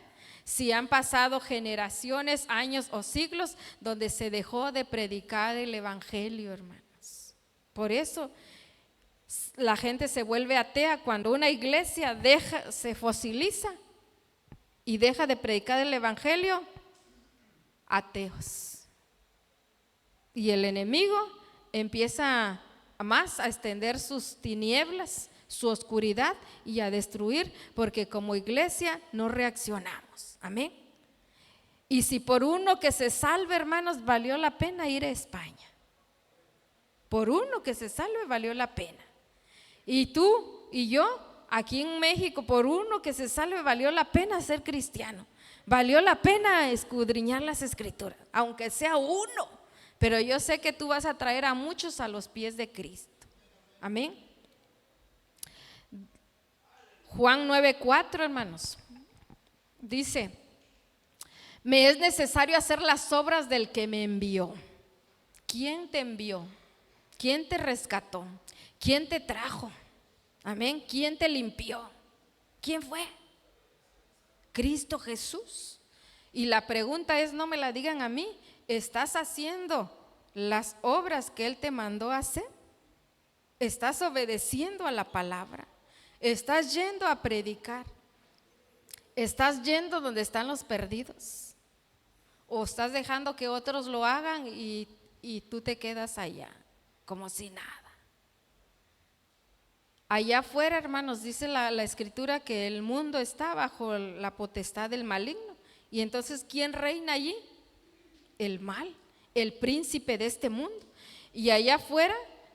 Si han pasado generaciones, años o siglos donde se dejó de predicar el evangelio, hermanos. Por eso la gente se vuelve atea cuando una iglesia se fosiliza y deja de predicar el evangelio, ateos. Y el enemigo empieza más a extender sus tinieblas, su oscuridad y a destruir, porque como iglesia no reaccionamos. Amén. Y si por uno que se salve, hermanos, valió la pena ir a España. Por uno que se salve valió la pena. Y tú y yo, aquí en México, por uno que se salve valió la pena ser cristiano. Valió la pena escudriñar las escrituras, aunque sea uno. Pero yo sé que tú vas a traer a muchos a los pies de Cristo. Amén. Juan 9:4, hermanos, dice, me es necesario hacer las obras del que me envió. ¿Quién te envió? ¿Quién te rescató? ¿Quién te trajo? Amén. ¿Quién te limpió? ¿Quién fue? Cristo Jesús. Y la pregunta es, no me la digan a mí, ¿estás haciendo las obras que Él te mandó a hacer? ¿Estás obedeciendo a la palabra? ¿Estás yendo a predicar? ¿Estás yendo donde están los perdidos? ¿O estás dejando que otros lo hagan y tú te quedas allá como si nada? allá afuera, hermanos, dice la escritura que el mundo está bajo la potestad del maligno. Y entonces, ¿quién reina allí? El mal, el príncipe de este mundo. Y allá afuera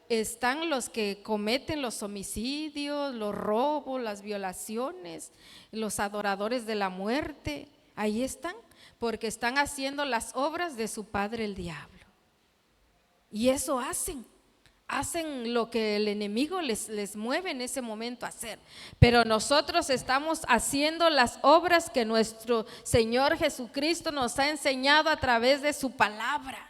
están los que cometen los homicidios, los robos, las violaciones, los adoradores de la muerte. Ahí están, porque están haciendo las obras de su padre el diablo. Y eso hacen lo que el enemigo les mueve en ese momento a hacer. Pero nosotros estamos haciendo las obras que nuestro Señor Jesucristo nos ha enseñado a través de su palabra.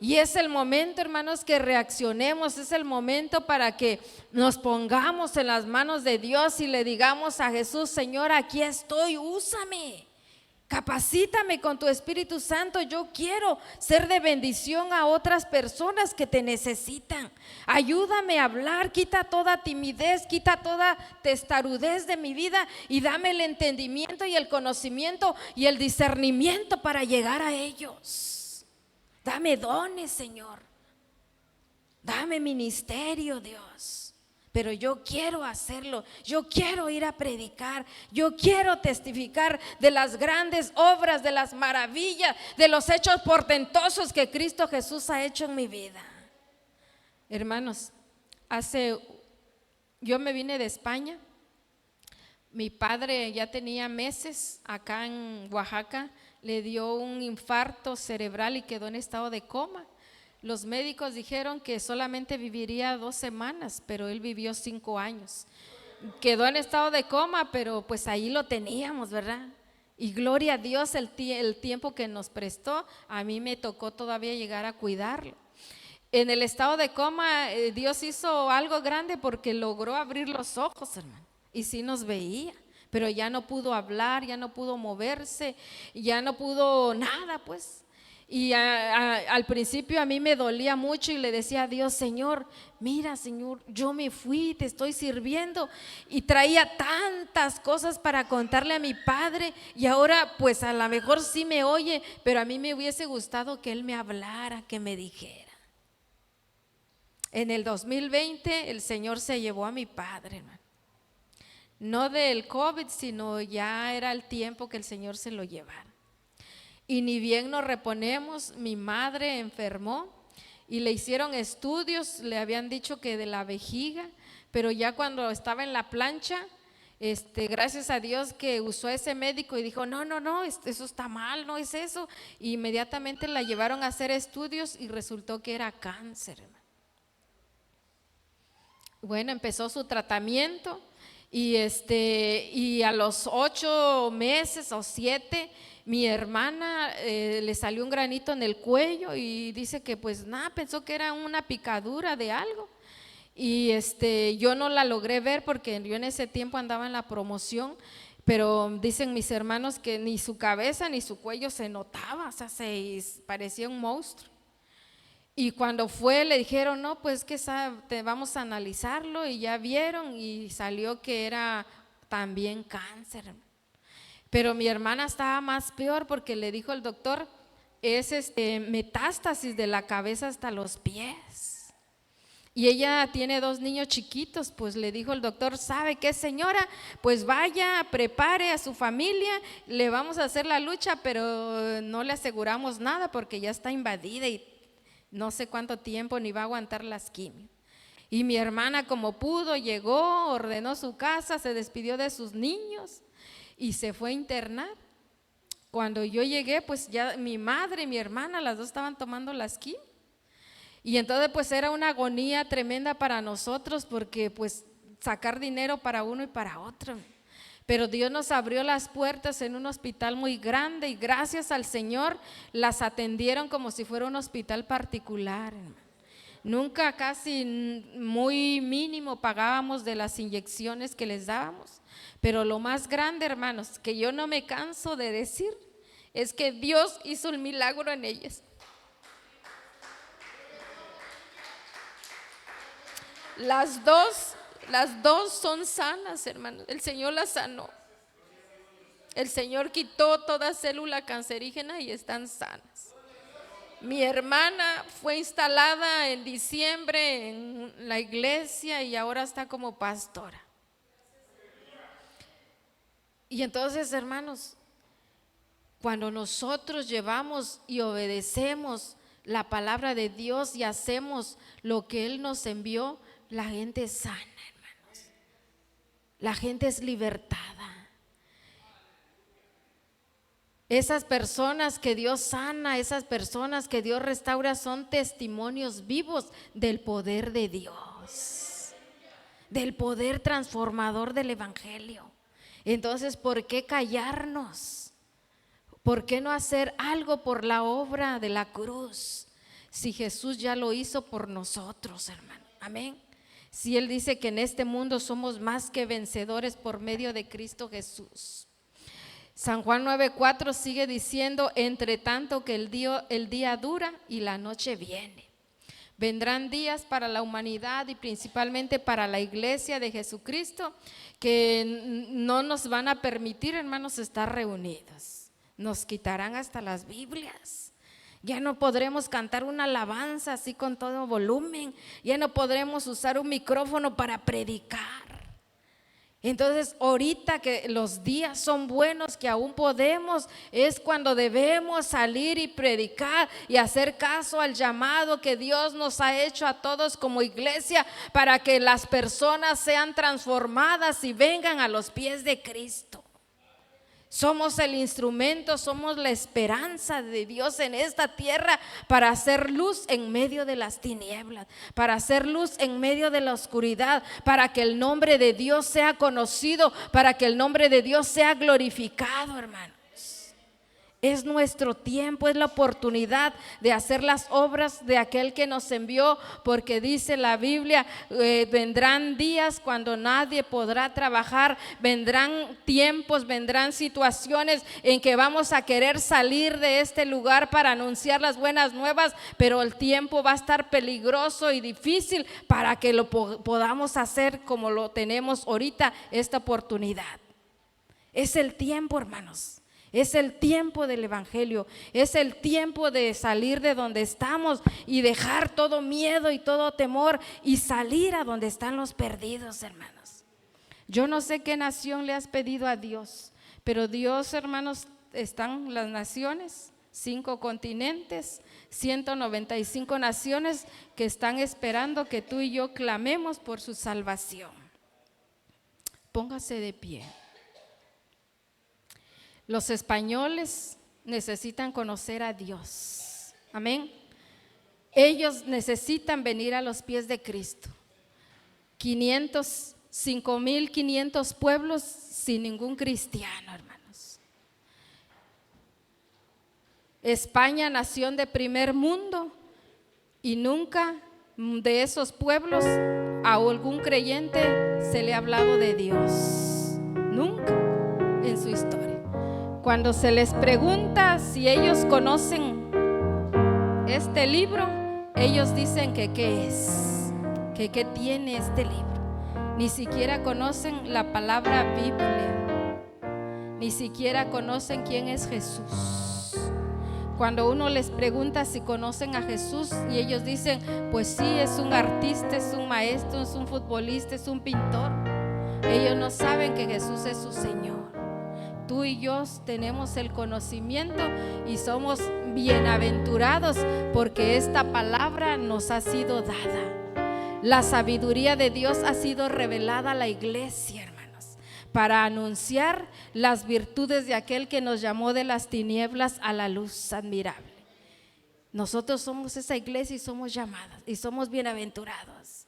Y es el momento, hermanos, que reaccionemos, es el momento para que nos pongamos en las manos de Dios y le digamos a Jesús: Señor, aquí estoy, úsame, capacítame con tu Espíritu Santo. Yo quiero ser de bendición a otras personas que te necesitan. Ayúdame a hablar, quita toda timidez, quita toda testarudez de mi vida y dame el entendimiento y el conocimiento y el discernimiento para llegar a ellos. Dame dones, Señor. Dame ministerio, Dios. Pero yo quiero hacerlo. Yo quiero ir a predicar. Yo quiero testificar de las grandes obras, de las maravillas, de los hechos portentosos que Cristo Jesús ha hecho en mi vida. Hermanos, yo me vine de España. Mi padre ya tenía meses acá en Oaxaca. Le dio un infarto cerebral y quedó en estado de coma. Los médicos dijeron que solamente viviría 2 semanas, pero él vivió 5 años. Quedó en estado de coma, pero pues ahí lo teníamos, ¿verdad? Y gloria a Dios el tiempo que nos prestó. A mí me tocó todavía llegar a cuidarlo. En el estado de coma, Dios hizo algo grande porque logró abrir los ojos, hermano, y sí nos veía. Pero ya no pudo hablar, ya no pudo moverse, ya no pudo nada, pues. Y al principio a mí me dolía mucho y le decía a Dios: Señor, mira, Señor, yo me fui, te estoy sirviendo, y traía tantas cosas para contarle a mi padre, y ahora pues a lo mejor sí me oye, pero a mí me hubiese gustado que él me hablara, que me dijera. En el 2020 el Señor se llevó a mi padre, hermano. No del COVID, sino ya era el tiempo que el Señor se lo llevara. Y ni bien nos reponemos, mi madre enfermó y le hicieron estudios, le habían dicho que de la vejiga, pero ya cuando estaba en la plancha, gracias a Dios que usó ese médico y dijo: no, eso está mal, no es eso. Y inmediatamente la llevaron a hacer estudios y resultó que era cáncer. Bueno, empezó su tratamiento. Y a los 8 meses o 7, mi hermana le salió un granito en el cuello y dice que pues nada, pensó que era una picadura de algo. Y yo no la logré ver porque yo en ese tiempo andaba en la promoción, pero dicen mis hermanos que ni su cabeza ni su cuello se notaba, o sea, parecía un monstruo. Y cuando fue le dijeron: no, pues que te vamos a analizarlo, y ya vieron y salió que era también cáncer. Pero mi hermana estaba más peor porque le dijo el doctor: es metástasis de la cabeza hasta los pies. Y ella tiene 2 niños chiquitos, pues le dijo el doctor: ¿sabe qué, señora? Pues vaya, prepare a su familia, le vamos a hacer la lucha, pero no le aseguramos nada porque ya está invadida y no sé cuánto tiempo ni va a aguantar las quimios. Y mi hermana, como pudo, llegó, ordenó su casa, se despidió de sus niños y se fue a internar. Cuando yo llegué, pues ya mi madre y mi hermana, las 2 estaban tomando las quimios. Y entonces pues era una agonía tremenda para nosotros, porque pues sacar dinero para uno y para otro. Pero Dios nos abrió las puertas en un hospital muy grande y gracias al Señor las atendieron como si fuera un hospital particular. Nunca, casi muy mínimo pagábamos de las inyecciones que les dábamos. Pero lo más grande, hermanos, que yo no me canso de decir, es que Dios hizo el milagro en ellas. Las dos son sanas, hermanos. El Señor las sanó. El Señor quitó toda célula cancerígena y están sanas. Mi hermana fue instalada en diciembre en la iglesia y ahora está como pastora. Y entonces, hermanos, cuando nosotros llevamos y obedecemos la palabra de Dios y hacemos lo que Él nos envió, la gente es sana, hermanos. La gente es libertada. Esas personas que Dios sana, esas personas que Dios restaura son testimonios vivos del poder de Dios, del poder transformador del evangelio. Entonces, ¿por qué callarnos? ¿Por qué no hacer algo por la obra de la cruz? Si Jesús ya lo hizo por nosotros, hermano. Amén. Si Él dice que en este mundo somos más que vencedores por medio de Cristo Jesús. San Juan 9:4 sigue diciendo: entre tanto que el día dura y la noche viene. Vendrán días para la humanidad y principalmente para la iglesia de Jesucristo que no nos van a permitir, hermanos, estar reunidos. Nos quitarán hasta las Biblias. Ya no podremos cantar una alabanza así con todo volumen. Ya no podremos usar un micrófono para predicar. Entonces, ahorita que los días son buenos, que aún podemos, es cuando debemos salir y predicar y hacer caso al llamado que Dios nos ha hecho a todos como iglesia, para que las personas sean transformadas y vengan a los pies de Cristo. Somos el instrumento, somos la esperanza de Dios en esta tierra para hacer luz en medio de las tinieblas, para hacer luz en medio de la oscuridad, para que el nombre de Dios sea conocido, para que el nombre de Dios sea glorificado, hermanos. Es nuestro tiempo, es la oportunidad de hacer las obras de aquel que nos envió, porque dice la Biblia, vendrán días cuando nadie podrá trabajar, vendrán tiempos, vendrán situaciones en que vamos a querer salir de este lugar para anunciar las buenas nuevas, pero el tiempo va a estar peligroso y difícil para que lo podamos hacer como lo tenemos ahorita, esta oportunidad. Es el tiempo, hermanos. Es el tiempo del evangelio, es el tiempo de salir de donde estamos y dejar todo miedo y todo temor y salir a donde están los perdidos, hermanos. Yo no sé qué nación le has pedido a Dios, pero Dios, hermanos, están las naciones, 5 continentes, 195 naciones que están esperando que tú y yo clamemos por su salvación. Póngase de pie. Los españoles necesitan conocer a Dios. Amén. Ellos necesitan venir a los pies de Cristo. 5,500 pueblos sin ningún cristiano, hermanos. España, nación de primer mundo, y nunca de esos pueblos a algún creyente se le ha hablado de Dios. Nunca en su historia. Cuando se les pregunta si ellos conocen este libro, ellos dicen que qué es, que qué tiene este libro. Ni siquiera conocen la palabra Biblia, ni siquiera conocen quién es Jesús. Cuando uno les pregunta si conocen a Jesús y ellos dicen, pues sí, es un artista, es un maestro, es un futbolista, es un pintor, ellos no saben que Jesús es su Señor. Tú y yo tenemos el conocimiento y somos bienaventurados porque esta palabra nos ha sido dada. La sabiduría de Dios ha sido revelada a la iglesia, hermanos, para anunciar las virtudes de aquel que nos llamó de las tinieblas a la luz admirable. Nosotros somos esa iglesia y somos llamadas y somos bienaventurados.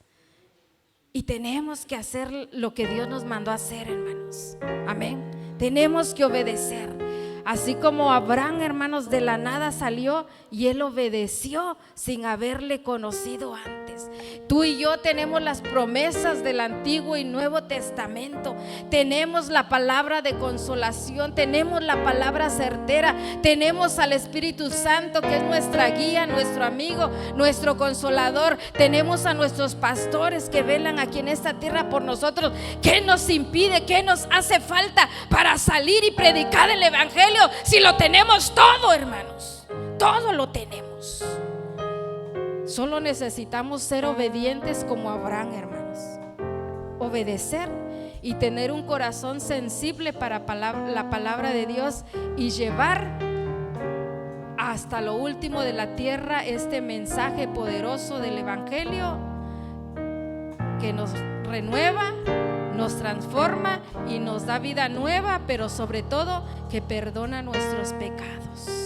Y tenemos que hacer lo que Dios nos mandó a hacer, hermanos. Amén. Tenemos que obedecer. Así como Abraham, hermanos, de la nada salió y él obedeció sin haberle conocido antes. Tú y yo tenemos las promesas del Antiguo y Nuevo Testamento. Tenemos la palabra de consolación, tenemos la palabra certera, tenemos al Espíritu Santo que es nuestra guía, nuestro amigo, nuestro consolador. Tenemos a nuestros pastores que velan aquí en esta tierra por nosotros. ¿Qué nos impide? ¿Qué nos hace falta para salir y predicar el evangelio? Si lo tenemos todo, hermanos. todo lo tenemos. Solo necesitamos ser obedientes como Abraham, hermanos. Obedecer y tener un corazón sensible para la palabra de Dios y llevar hasta lo último de la tierra este mensaje poderoso del Evangelio que nos renueva, nos transforma y nos da vida nueva, pero sobre todo que perdona nuestros pecados.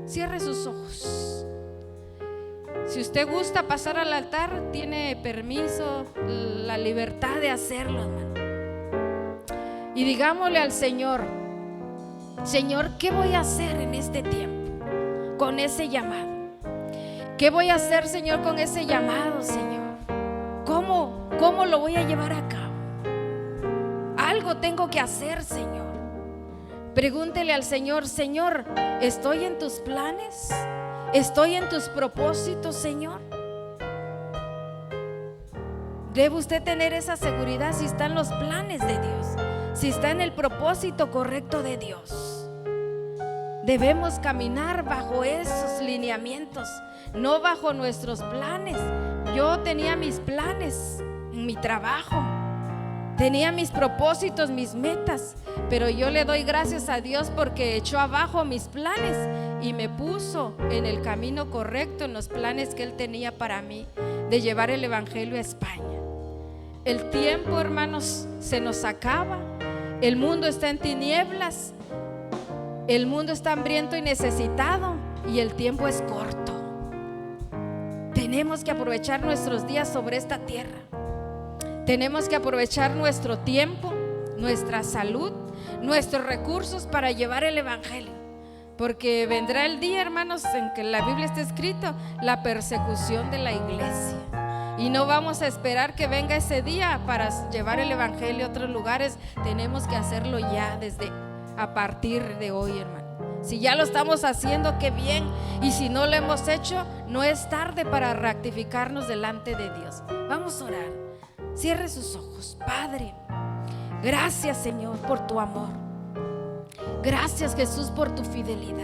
Cierre sus ojos. Si usted gusta pasar al altar, tiene permiso, la libertad de hacerlo, hermano. Y digámosle al Señor: Señor, ¿qué voy a hacer en este tiempo con ese llamado? ¿Qué voy a hacer, Señor, con ese llamado, Señor? ¿Cómo lo voy a llevar a cabo? Algo tengo que hacer, Señor. Pregúntele al Señor: Señor, ¿estoy en tus planes? ¿Estoy en tus propósitos, Señor? Debe usted tener esa seguridad si está en los planes de Dios, si está en el propósito correcto de Dios. Debemos caminar bajo esos lineamientos, no bajo nuestros planes. Yo tenía mis planes en mi trabajo, tenía mis propósitos, mis metas, pero yo le doy gracias a Dios porque echó abajo mis planes y me puso en el camino correcto, en los planes que Él tenía para mí, de llevar el Evangelio a España. El tiempo, hermanos, se nos acaba. El mundo está en tinieblas, el mundo está hambriento y necesitado, y el tiempo es corto. Tenemos que aprovechar nuestros días sobre esta tierra. Tenemos que aprovechar nuestro tiempo, nuestra salud, nuestros recursos para llevar el Evangelio. Porque vendrá el día, hermanos, en que en la Biblia está escrito la persecución de la iglesia. Y no vamos a esperar que venga ese día para llevar el Evangelio a otros lugares. Tenemos que hacerlo ya desde a partir de hoy, hermano. Si ya lo estamos haciendo, qué bien. Y si no lo hemos hecho, no es tarde para rectificarnos delante de Dios. Vamos a orar. Cierre sus ojos. Padre, gracias, Señor, por tu amor. Gracias, Jesús, por tu fidelidad.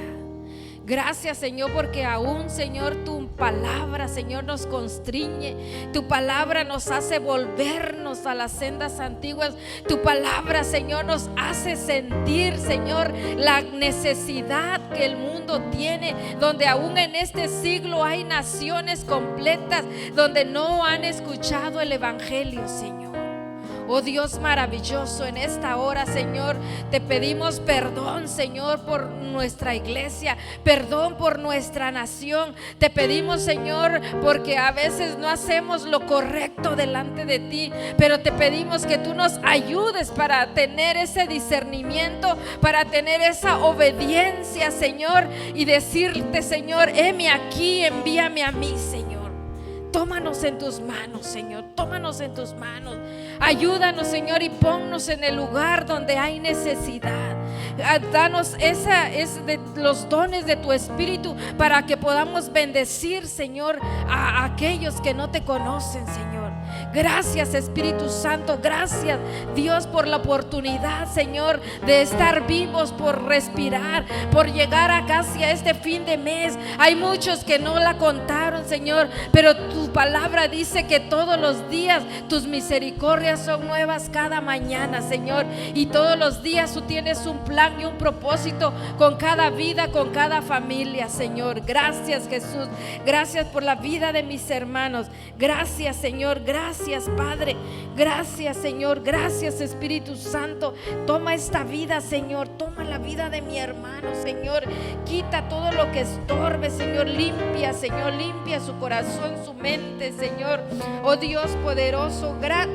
Gracias, Señor, porque aún, Señor, tu palabra, Señor, nos constriñe. Tu palabra nos hace volvernos a las sendas antiguas. Tu palabra, Señor, nos hace sentir, Señor, la necesidad que el mundo tiene, donde aún en este siglo hay naciones completas donde no han escuchado el Evangelio, Señor. Oh Dios maravilloso, en esta hora, Señor, te pedimos perdón, Señor, por nuestra iglesia, perdón por nuestra nación. Te pedimos, Señor, porque a veces no hacemos lo correcto delante de ti, pero te pedimos que tú nos ayudes para tener ese discernimiento, para tener esa obediencia, Señor, y decirte, Señor, heme aquí, envíame a mí, Señor. Tómanos en tus manos, Señor, tómanos en tus manos. Ayúdanos, Señor, y ponnos en el lugar donde hay necesidad. Danos los dones de tu Espíritu para que podamos bendecir, Señor, a aquellos que no te conocen, Señor. Gracias, Espíritu Santo. Gracias, Dios, por la oportunidad, Señor, de estar vivos, por respirar, por llegar a casi a este fin de mes. Hay muchos que no la contaron, Señor, pero tu palabra dice que todos los días tus misericordias son nuevas cada mañana, Señor. Y todos los días tú tienes un plan y un propósito con cada vida, con cada familia, Señor. Gracias, Jesús. Gracias por la vida de mis hermanos. Gracias, Señor. Gracias, Padre. Gracias, Señor. Gracias, Espíritu Santo. Toma esta vida, Señor. Toma la vida de mi hermano, Señor. Quita todo lo que estorbe, Señor. Limpia, Señor. Limpia su corazón, su mente, Señor. Oh Dios poderoso, gracias,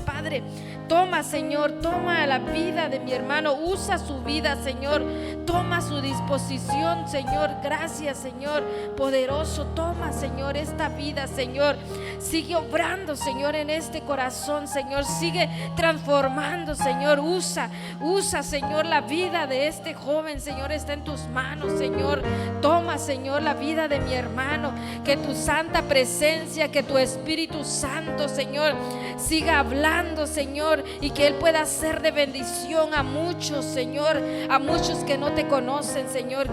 Padre. Toma, Señor, toma la vida de mi hermano. Usa su vida, Señor. Toma su disposición, Señor. Gracias, Señor poderoso. Toma, Señor, esta vida, Señor. Sigue obrando, Señor, en este corazón, Señor. Sigue transformando, Señor. Usa, Señor, la vida de este joven, Señor, está en tus manos, Señor. Toma, Señor, la vida de mi hermano. Que tu santa presencia, que tu Espíritu Santo, Señor, siga hablando, Señor, y que Él pueda ser de bendición a muchos, Señor, a muchos que no te conocen, Señor.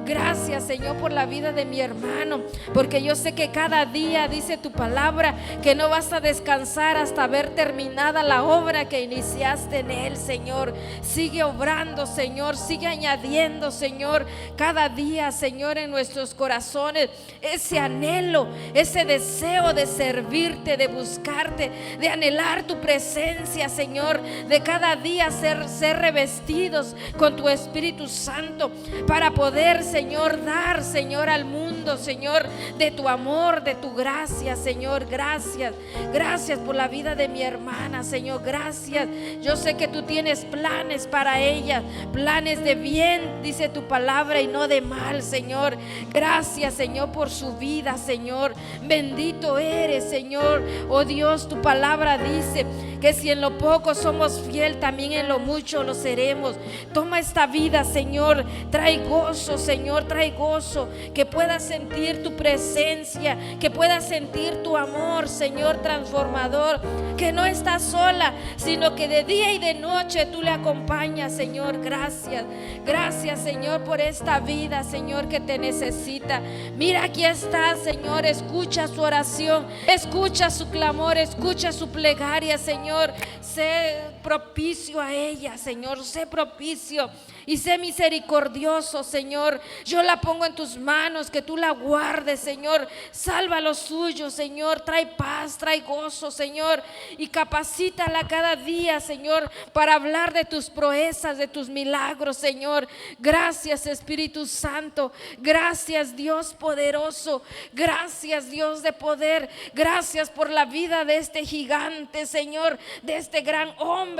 Gracias, Señor, por la vida de mi hermano, porque yo sé que cada día dice tu palabra que no vas a descansar hasta ver terminada la obra que iniciaste en él, Señor. Sigue obrando, Señor, sigue añadiendo, Señor, cada día, Señor, en nuestros corazones ese anhelo, ese deseo de servirte, de buscarte, de anhelar tu presencia, Señor, de cada día ser revestidos con tu Espíritu Santo para poder, Señor, dar, Señor, al mundo, Señor, de tu amor, de tu gracia, Señor. Gracias por la vida de mi hermana, Señor. Gracias. Yo sé que tú tienes planes para ella, planes de bien, dice tu palabra, y no de mal, Señor. Gracias, Señor, por su vida, Señor. Bendito eres, Señor. Oh Dios, tu palabra dice que si en lo poco somos fiel, también en lo mucho lo seremos. Toma esta vida, Señor. Trae gozo, Señor, trae gozo. Que pueda sentir tu presencia, que pueda sentir tu amor, Señor, transformador. Que no está sola, sino que de día y de noche tú le acompañas, Señor. Gracias, Señor, por esta vida, Señor, que te necesita. Mira, aquí está, Señor. Escucha su oración, escucha su clamor, escucha su plegaria, Señor. Sé propicio a ella, Señor. Sé propicio y sé misericordioso, Señor. Yo la pongo en tus manos, que tú la guardes, Señor. Salva a los suyos, Señor. Trae paz, trae gozo, Señor, y capacítala cada día, Señor, para hablar de tus proezas, de tus milagros, Señor. Gracias, Espíritu Santo. Gracias, Dios poderoso. Gracias, Dios de poder. Gracias por la vida de este gigante, Señor, de este gran hombre,